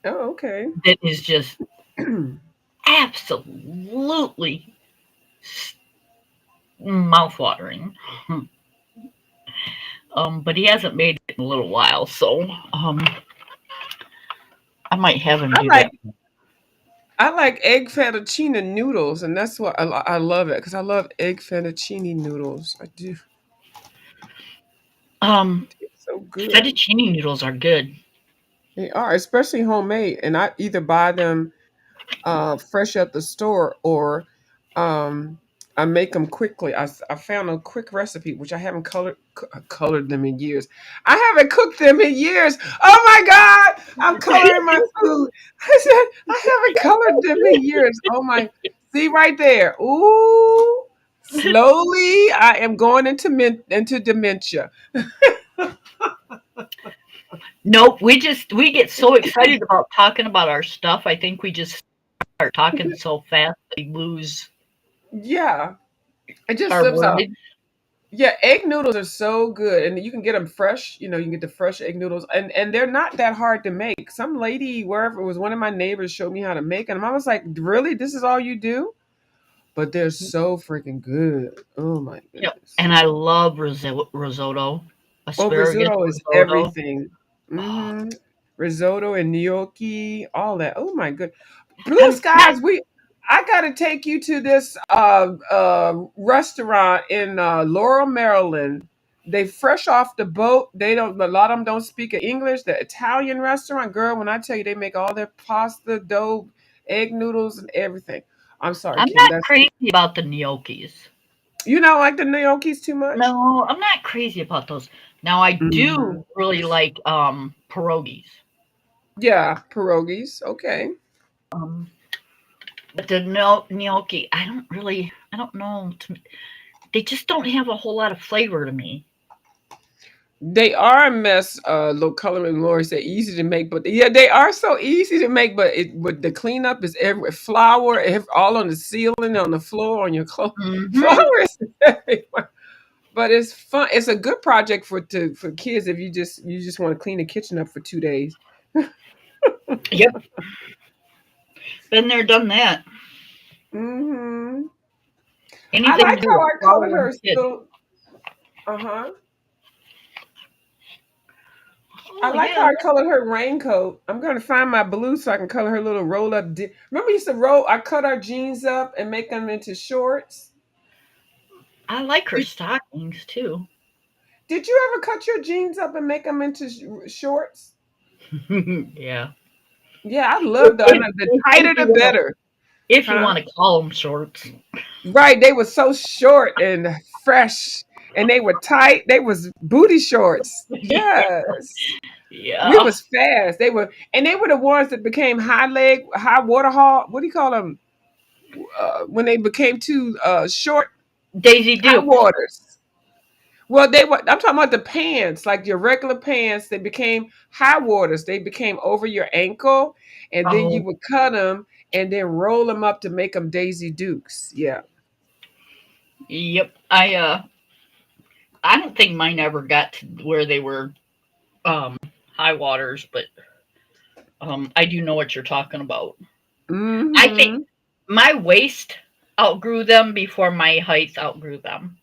okay. that is just absolutely mouthwatering. But he hasn't made it in a little while, so I might have him I do like that. I like egg fettuccine noodles, and that's what I love it because I love egg fettuccine noodles. I do. Um, It's so good. Fettuccine noodles are good. They are, especially homemade, and I either buy them fresh at the store or um, I make them quickly. I found a quick recipe which I haven't colored them in years. I haven't cooked them in years. Oh my God, I'm coloring my food. I said I haven't colored them in years. Oh my, see right there. Ooh, slowly I am going into dementia. Nope, we get so excited about talking about our stuff. I think we just start talking so fast we lose Yeah, it just our slips out. words. Yeah, egg noodles are so good, and you can get them fresh. You know, you can get the fresh egg noodles, and they're not that hard to make. Some lady, wherever it was, one of my neighbors showed me how to make them. I was like, "Really? This is all you do?" But they're so freaking good. Oh my Yep, goodness. and I love risotto, Oh, asparagus risotto is risotto. everything. Oh, Hmm. Risotto and gnocchi, all that. Oh my good. Blue I'm not. skies. I gotta take you to this restaurant in Laurel, Maryland. They fresh off the boat. They don't. A lot of them don't speak English. The Italian restaurant, girl. When I tell you, they make all their pasta, dough, egg noodles, and everything. I'm sorry, I'm Kim. not That's crazy about the gnocchis. you don't like the gnocchis too much. No, I'm not crazy about those. Now I Mhm. do really like pierogies. Yeah, pierogies. Okay. Um, but the gnocchi, I don't know. They just don't have a whole lot of flavor to me. They are a mess, low color and Lori said easy to make, but yeah, they are so easy to make, but the cleanup is every flour, all on the ceiling, on the floor, on your clothes. Flour Hmm. is everywhere. But it's fun. It's a good project for kids if you just want to clean the kitchen up for 2 days. Yep, been there, done that. Hmm. I Anything like to do how with I colored flour and her kids. little. Uh huh. I Oh like yeah, how I colored her raincoat. I'm gonna find my blue so I can color her little roll up. Remember, we used to roll. I cut our jeans up and make them into shorts. I like her Did, stockings too. did you ever cut your jeans up and make them into shorts? Yeah. Yeah, I If, love that. if, The if tighter, you the want to, better. if you Huh? want to call them shorts. Right. They were so short and fresh. And they were tight. They was booty shorts. Yes. We Yeah. was fast. They were the ones that became high water hog. What do you call them? When they became too short, Daisy high Dukes. waters. Well, they were. I'm talking about the pants, like your regular pants. They became high waters. They became over your ankle, and then you Oh, would cut them and then roll them up to make them Daisy Dukes. Yeah. yep. I don't think mine ever got to where they were um high waters, but I do know what you're talking about. I think Mm-hmm. my waist outgrew them before my height outgrew them.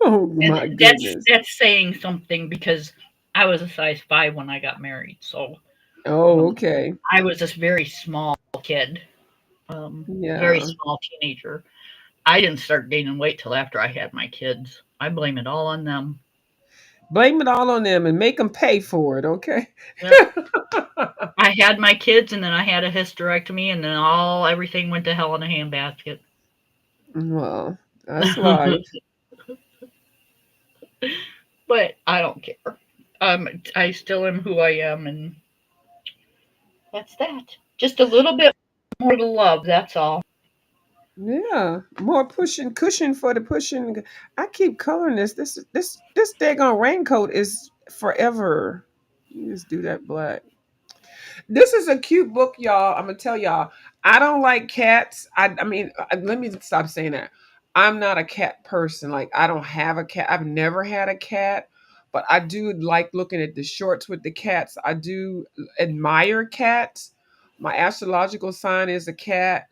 Oh And my that's goodness. that's saying something because I was a size 5 when I got married. So Oh, um okay. I was this very small kid, very Yeah. small teenager. I didn't start gaining weight till after I had my kids. I blame it all on them. Blame it all on them and make them pay for it, okay? Yep. I had my kids and then I had a hysterectomy and then all everything went to hell in a handbasket. Well, that's life. But I don't care. I still am who I am, and that's that. Just a little bit more to love. That's all. Yeah, more pushing cushion for the pushing. I keep coloring this. This daggone raincoat is forever. You just do that black. This is a cute book, y'all. I'm gonna tell y'all. I don't like cats. I mean, let me stop saying that. I'm not a cat person. Like I don't have a cat. I've never had a cat, but I do like looking at the shorts with the cats. I do admire cats. My astrological sign is a cat.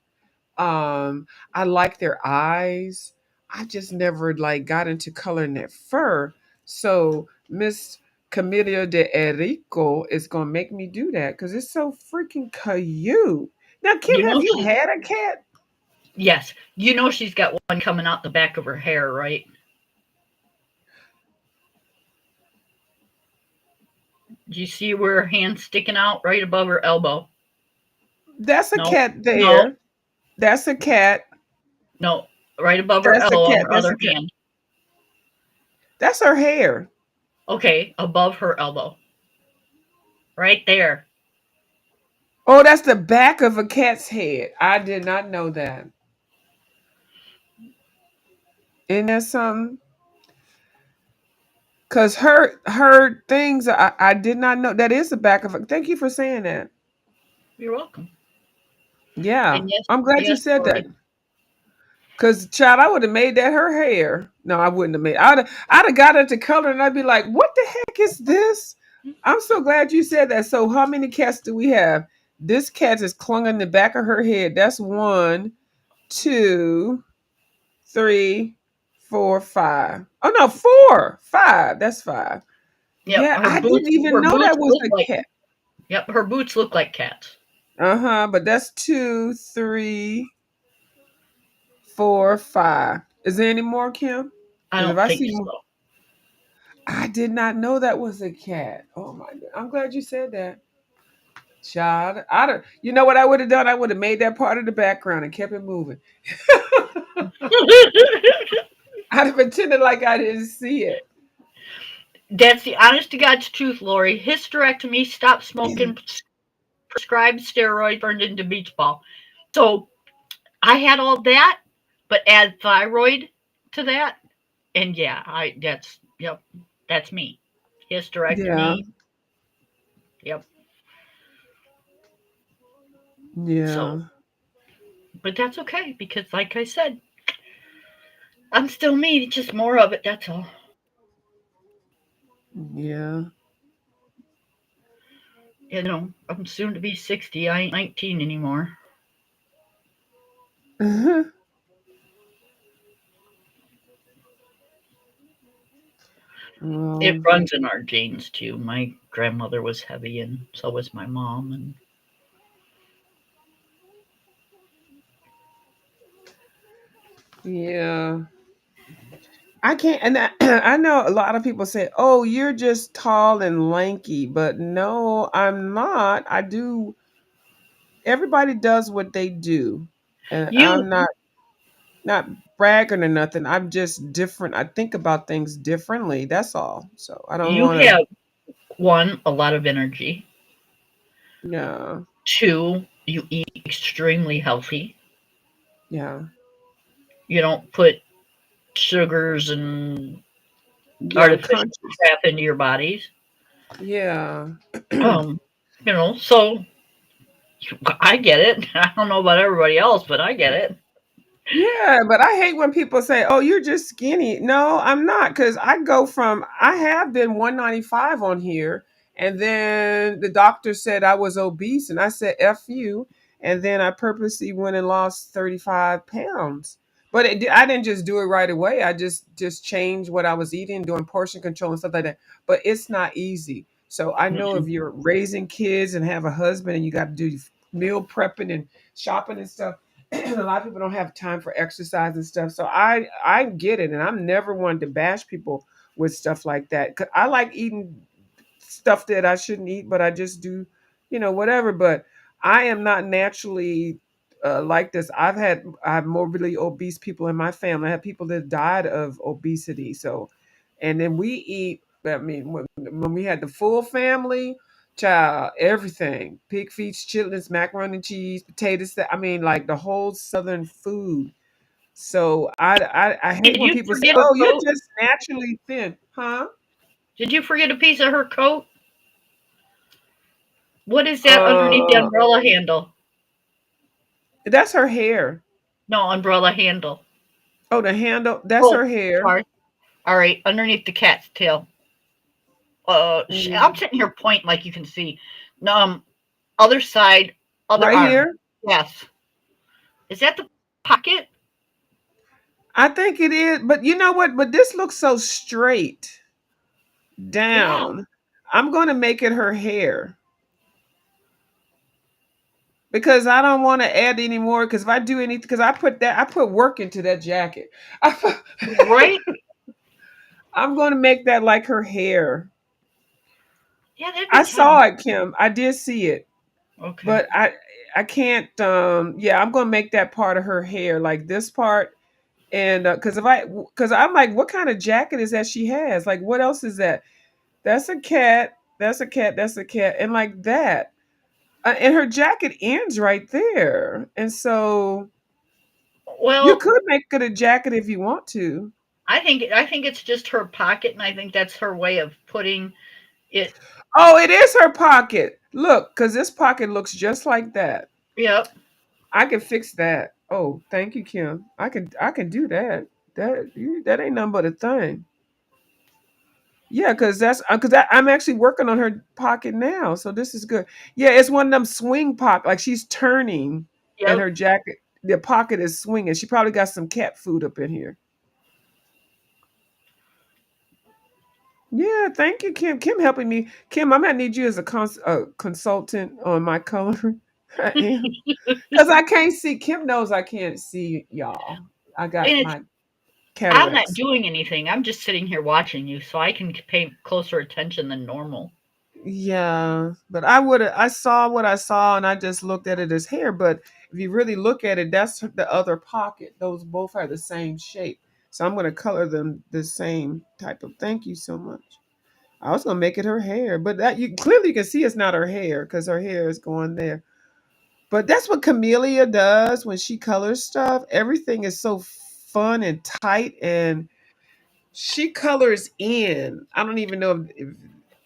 I like their eyes. I just never like got into coloring their fur. So Miss Camilla de Errico is gonna make me do that because it's so freaking cute. Now, Kim, You have know you she. had a cat? Yes, you know she's got one coming out the back of her hair, right? Do you see where her hand's sticking out right above her elbow? That's a No, cat no, there. That's a cat. no. Right above her That's a elbow on cat. her That's a other cat. hand. That's her hair. Okay, above her elbow. Right there. Oh, that's the back of a cat's head. I did not know that. Isn't that something? Cause her things I did not know that is the back of it. Thank you for saying that. You're welcome. Yeah, And yes, I'm glad you yes, said that. Lori. Cause child, I would have made that her hair. No, I wouldn't have made. I'd have got it to color, and I'd be like, "What the heck is this?" I'm so glad you said that. So, how many cats do we have? This cat is clung in the back of her head. That's one, two, three, four, five. Oh no, four, five. That's five. Yep, Yeah, I didn't even her know boots that was look a like. cat. Yep, her boots look like cats. Uh-huh. But that's two, three, four, five. Is there any more, Kim? I Because if don't I think see more, so. I did not know that was a cat. Oh my god. I'm glad you said that. Child. You know what I would have done? I would have made that part of the background and kept it moving. I'd have pretended like I didn't see it. That's the honest to God's truth, Lori. Hysterectomy, stop smoking, prescribed steroid, turned into beach ball. So I had all that, but add thyroid to that, and yeah, I that's yep, that's me. Yeah. Hysterectomy, yep. So, Yeah. but that's okay because, like I said, I'm still me. Just more of it. That's all. Yeah. You know, I'm soon to be 60. I ain't 19 anymore. It Well, runs in our genes too. My grandmother was heavy, and so was my mom. And yeah. I can't, and I know a lot of people say, "Oh, you're just tall and lanky," but no, I'm not. I do. Everybody does what they do, and you I'm not. Not bragging or nothing. I'm just different. I think about things differently. That's all. So I don't You want to. have one, a lot of energy. Yeah, Two, you eat extremely healthy. yeah, You don't put sugars and yeah. I'm artificial conscious. crap into your bodies. Yeah. Um, so I get it. I don't know about everybody else, but I get it. Yeah, but I hate when people say, "Oh, you're just skinny." No, I'm not, cuz I have been 195 on here, and then the doctor said I was obese and I said F you, and then I purposely went and lost 35 pounds. But I didn't just do it right away. I just changed what I was eating, doing portion control and stuff like that. But it's not easy. So I know if Mm-mm. you're raising kids and have a husband and you got to do meal prepping and shopping and stuff, a lot of people don't have time for exercise and stuff. So I get it, and I'm never one to bash people with stuff like that. 'Cause I like eating stuff that I shouldn't eat, but I just do, whatever. But I am not naturally like this. I have morbidly obese people in my family. I have people that died of obesity. So, and then we eat. I mean, when we had the full family, child, everything: pig feet, chitlins, macaroni and cheese, potatoes. I mean, like the whole Southern food. So I hate Did when you people say, forget a "Oh, you're coat? just naturally thin," huh? Did you forget a piece of her coat? What is that underneath the Uh, umbrella handle? that's her hair. No, umbrella handle. Oh, the handle. That's Oh, her hair. sorry. All right, underneath the cat's tail. I'm Mm, sitting here pointing like you can see. Other side, other right arm. here. Yes. Is that the pocket? I think it is, but you know what? But this looks so straight Yeah. down. I'm going to make it her hair because I don't want to add any more. Because if I do anything, because I put work into that jacket. I put, Right? I'm going to make that like her hair. Yeah, that'd be I kind of saw it, Kim. I did see it, okay. but I can't. Yeah, I'm going to make that part of her hair, like this part. And because I'm like, what kind of jacket is that she has? Like, what else is that? That's a cat. That's a cat. That's a cat. And like that. And her jacket ends right there. And so you Well, could make it a jacket if you want to. I think it's just her pocket, and I think that's her way of putting it. Oh, it is her pocket. Look, because this pocket looks just like that. Yep. I can fix that. Oh, thank you, Kim. I can do that. That ain't nothing but a thing. Yeah, because I'm actually working on her pocket now, so this is good. Yeah, it's one of them swing pocket, like she's turning, and Yep. her jacket, the pocket is swinging. She probably got some cat food up in here. Yeah, thank you, Kim. Kim helping me. Kim, I might need you as a consultant on my coloring. I am because I can't see. Kim knows I can't see y'all. I got And it's my I'm not cataracts. doing anything. I'm just sitting here watching you, so I can pay closer attention than normal. Yeah, but I saw what I saw and I just looked at it as hair. But if you really look at it, that's the other pocket. Those both are the same shape. So I'm going to color them the same type of. Thank you so much. I was going to make it her hair, but that you clearly can see it's not her hair because her hair is going there. But that's what Camellia does when she colors stuff. Everything is so fun and tight, and she colors in. I don't even know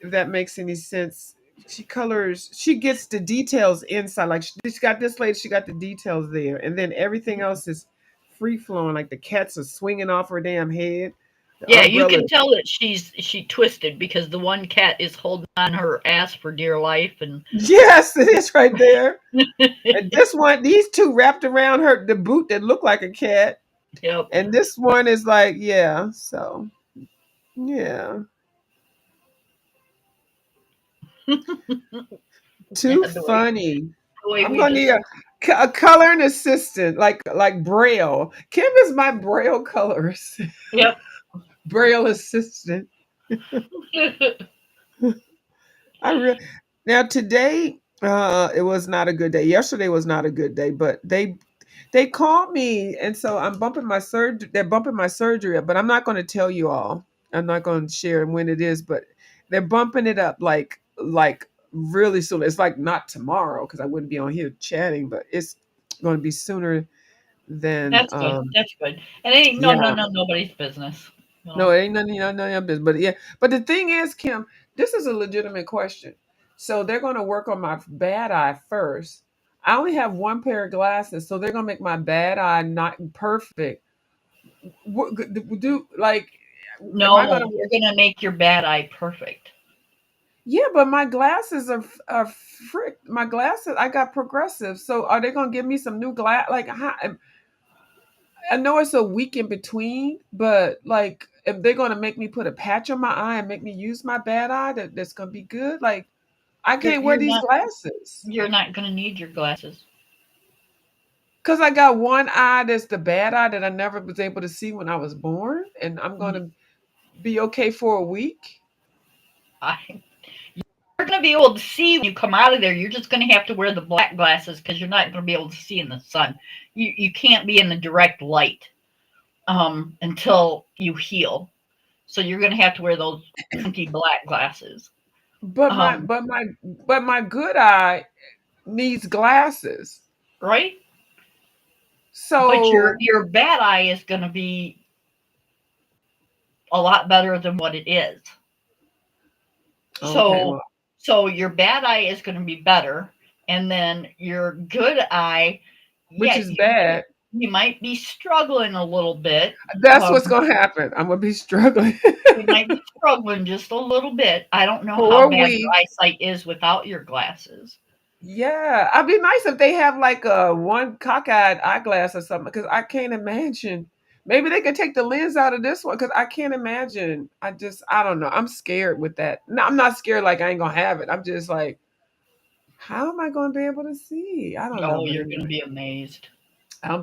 if that makes any sense. She colors. She gets the details inside. Like she got this lady. She got the details there, and then everything else is free flowing. Like the cats are swinging off her damn head. The Yeah, you umbrella. can tell that she twisted because the one cat is holding on her ass for dear life, and Yes, it is right there. And this one, these two wrapped around her the boot that looked like a cat, yep. and this one is like yeah. So yeah, Yeah, too the way funny. the way I'm we gonna need just a coloring assistant, like Braille. Kim is my Braille colorist, yep. Braille assistant. I really now today. It was not a good day. Yesterday was not a good day, but They called me, and so I'm bumping my surgery. They're bumping my surgery up, but I'm not going to tell you all. I'm not going to share when it is, but they're bumping it up like really soon. It's like not tomorrow because I wouldn't be on here chatting, but it's going to be sooner than That's good. That's good. And it ain't yeah. nobody's business. No, it ain't nothing, none of your business. But yeah, but the thing is, Kim, this is a legitimate question. So they're going to work on my bad eye first. I only have one pair of glasses, so they're going to make my bad eye not perfect. What do like? Am I going No, to? you're gonna make your bad eye perfect. Yeah, but my glasses are frick. My glasses, I got progressive. So are they going to give me some new glass? Like, how, I know it's a week in between, but like if they're gonna make me put a patch on my eye and make me use my bad eye, that's gonna be good. Like I You're can't wear you're these not glasses you're not gonna need your glasses. because I got one eye that's the bad eye that I never was able to see when I was born, and I'm gonna be okay for a week. I, you're gonna be able to see when you come out of there. You're just gonna have to wear the black glasses because you're not gonna be able to see in the sun. You can't be in the direct light until you heal. So you're gonna have to wear those funky black glasses. But my Um, but my but my good eye needs glasses. right? But So your bad eye is gonna be a lot better than what it is. okay, So well, your bad eye is going to be better, and then your good eye, which yeah, is bad. you might be struggling a little bit. That's Um, what's gonna happen. I'm gonna be struggling you might be struggling just a little bit. I don't know for how a bad your week. eyesight is without your glasses. Yeah, I'd be nice if they have like a one cockeyed eyeglass or something because I can't imagine. Maybe they could take the lens out of this one because I can't imagine. I don't know. I'm scared with that. No, I'm not scared like I ain't gonna have it. I'm just like, how am I gonna be able to see? I don't know. Oh, But you're going to anyway, be amazed. I'll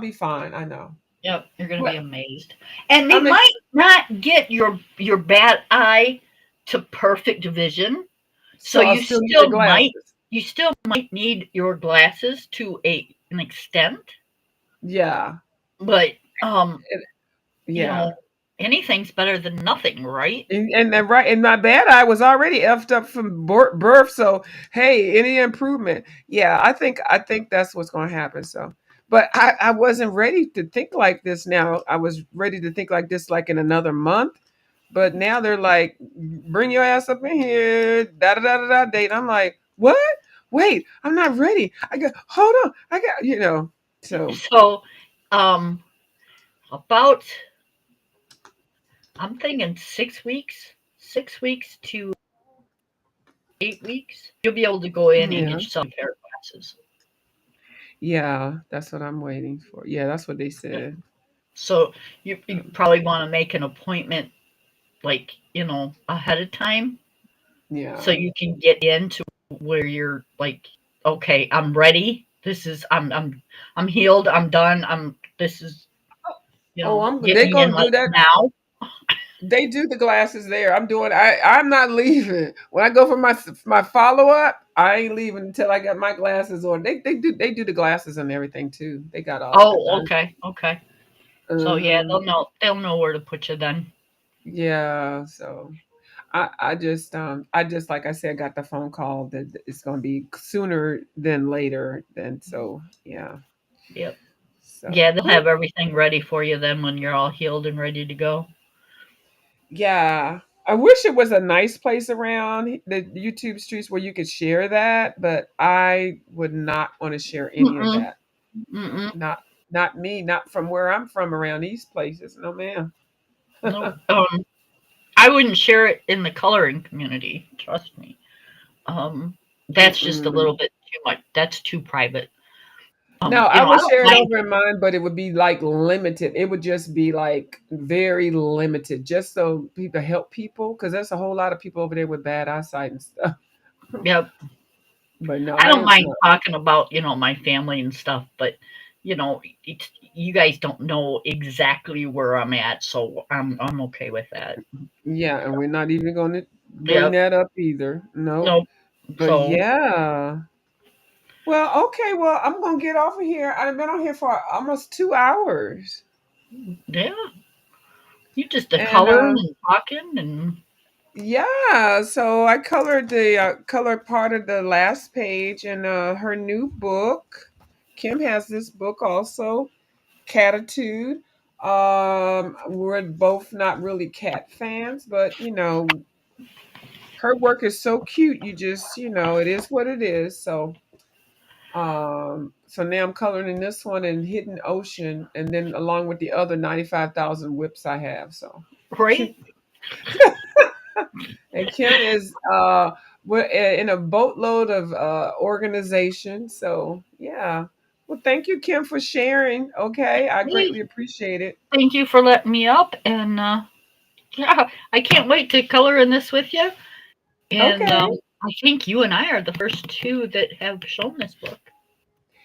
be fine. I know. Yep, you're going to But be amazed. And they I'm ex- might not get your bad eye to perfect vision. So so I'll still need the glasses. you still might need your glasses to an extent, Yeah. but It- you yeah. know, anything's better than nothing, right? And then right, and my bad eye was already effed up from birth. So hey, any improvement? Yeah, I think that's what's going to happen. So, but I wasn't ready to think like this. Now I was ready to think like this, like in another month. But now they're like, bring your ass up in here, da da da da da date. I'm like, what? Wait, I'm not ready. I got hold on. I got So So, um, about I'm thinking 6 weeks, 6 weeks to 8 weeks, you'll be able to go in and yeah, get yourself a pair of glasses. yeah, that's what I'm waiting for. Yeah, that's what they said. So you probably want to make an appointment, like ahead of time, so Yeah. you can get into where you're like, okay, I'm ready. This is I'm healed. I'm done. I'm this is Oh, get they me in gonna like do that. now. They do the glasses there. I'm not leaving. When I go for my follow up, I ain't leaving until I got my glasses on. They do the glasses and everything too. They got all of it Oh, done. okay, okay. So yeah, Uh-huh. they'll know where to put you then. Yeah, so I just like I said, got the phone call that it's gonna be sooner than later. Then so yeah. Yep. So Yeah, they'll have everything ready for you then when you're all healed and ready to go. yeah. I wish it was a nice place around the YouTube streets where you could share that, but I would not want to share any of Mm-mm, that. mm-mm. Not not me, not from where I'm from around these places. No ma'am. Nope. I wouldn't share it in the coloring community. Trust me. Um, that's just a Mm-mm. little bit too much. That's too private. No, I I would don't share it mind. over in mine, but it would be like limited. It would just be like very limited, just so people help people, because there's a whole lot of people over there with bad eyesight and stuff. Yep. But no, I I don't ain't. mind No. talking about my family and stuff, but you guys don't know exactly where I'm at, so I'm okay with that. Yeah, and we're not even going to bring Yep. that up either. Nope. Nope. But So yeah. Well, okay. Well, I'm gonna get off of here. I've been on here for almost 2 hours, Yeah, you just a and coloring and talking and yeah. So I colored the colored part of the last page in her new book. Kim has this book also, Catitude. We're both not really cat fans, but her work is so cute. You just, it is what it is. So now I'm coloring in this one in Hidden Ocean, and then along with the other 95,000 whips I have. So, right. and Kim is we're in a boatload of organization. So yeah. Well, thank you, Kim, for sharing. Okay, I Hey, greatly appreciate it. thank you for letting me up, and yeah, I can't wait to color in this with you. And Okay. I think you and I are the first two that have shown this book.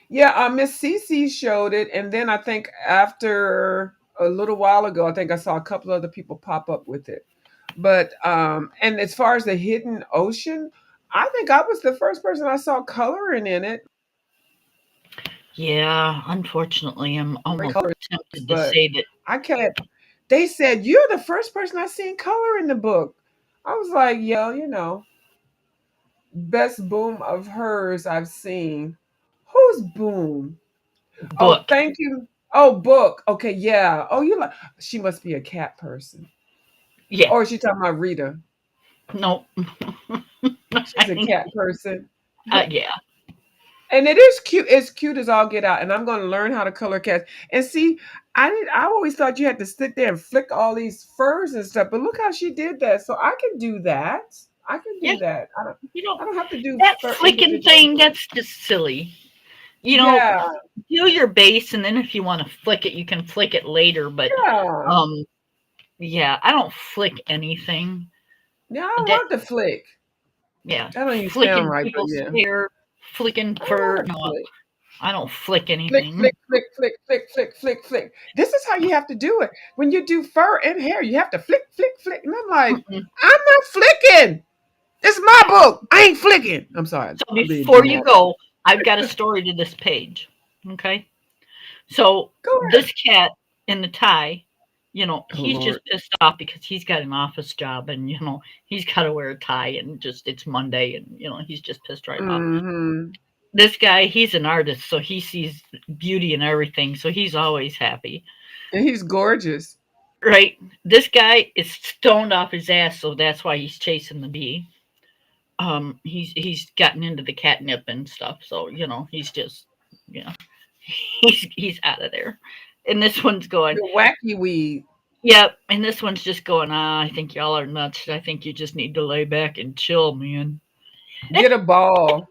Yeah, Miss Cece showed it, and then I think after a little while ago, I think I saw a couple other people pop up with it. But and as far as the Hidden Ocean, I think I was the first person I saw coloring in it. Yeah, unfortunately, I'm Great almost colors, tempted to but say that. I can't. They said you're the first person I seen color in the book. I was like, yeah, best boom of hers I've seen. Who's boom? Oh, Book. thank you. Oh, book. Okay, yeah. Oh, you like? She must be a cat person, Yeah. or is she talking about Rita? No. She's a cat person. Yeah. And it is cute. It's cute as all get out. And I'm going to learn how to color cats. And see, I always thought you had to sit there and flick all these furs and stuff. But look how she did that. So I can do that. I can Yeah. do that. You know, I don't have to do that fur flicking individual thing, fur. that's just silly. You know, Yeah, do your base, and then if you want to flick it, you can flick it later. But yeah. um, yeah, I don't flick anything. Yeah, I don't That have to flick. yeah, That don't even sound flicking right, but people's yeah. hair, flicking I don't fur. have to No, flick. I don't flick Flick, anything. flick, flick, flick, flick, flick, flick, flick. This is how you have to do it. When you do fur and hair, you have to flick, flick, flick. And I'm like, Mm-mm. I'm not flicking. It's my book. I ain't flicking. I'm sorry. So I'm being before you dramatic. go, I've got a story to this page. Okay. So Go ahead. this cat in the tie, Oh he's just Lord. pissed off because he's got an office job and he's got to wear a tie and just it's Monday and he's just pissed right off. Mm-hmm. This guy, he's an artist, so he sees beauty in everything, so he's always happy. And he's gorgeous. Right? This guy is stoned off his ass, so that's why he's chasing the bee. He's gotten into the catnip and stuff, so he's just you know he's out of there. And this one's going, The wacky weed. yep. And this one's just going, I think y'all are nuts. I think you just need to lay back and chill, man. Get a ball.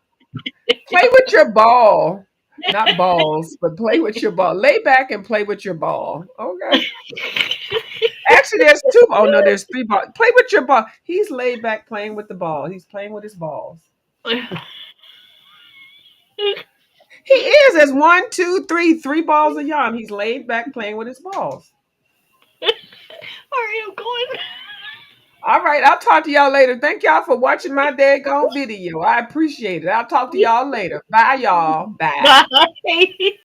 Play with your ball. Not balls, but play with your ball. Lay back and play with your ball. Okay. Actually, there's two. Oh no, there's three balls. Play with your ball. He's laid back playing with the ball. He's playing with his balls. He is. There's one, two, three balls of yarn. He's laid back playing with his balls. Are you going? All right, I'll talk to y'all later. Thank y'all for watching my daggone video. I appreciate it. I'll talk to y'all later. Bye, y'all. Bye. Bye.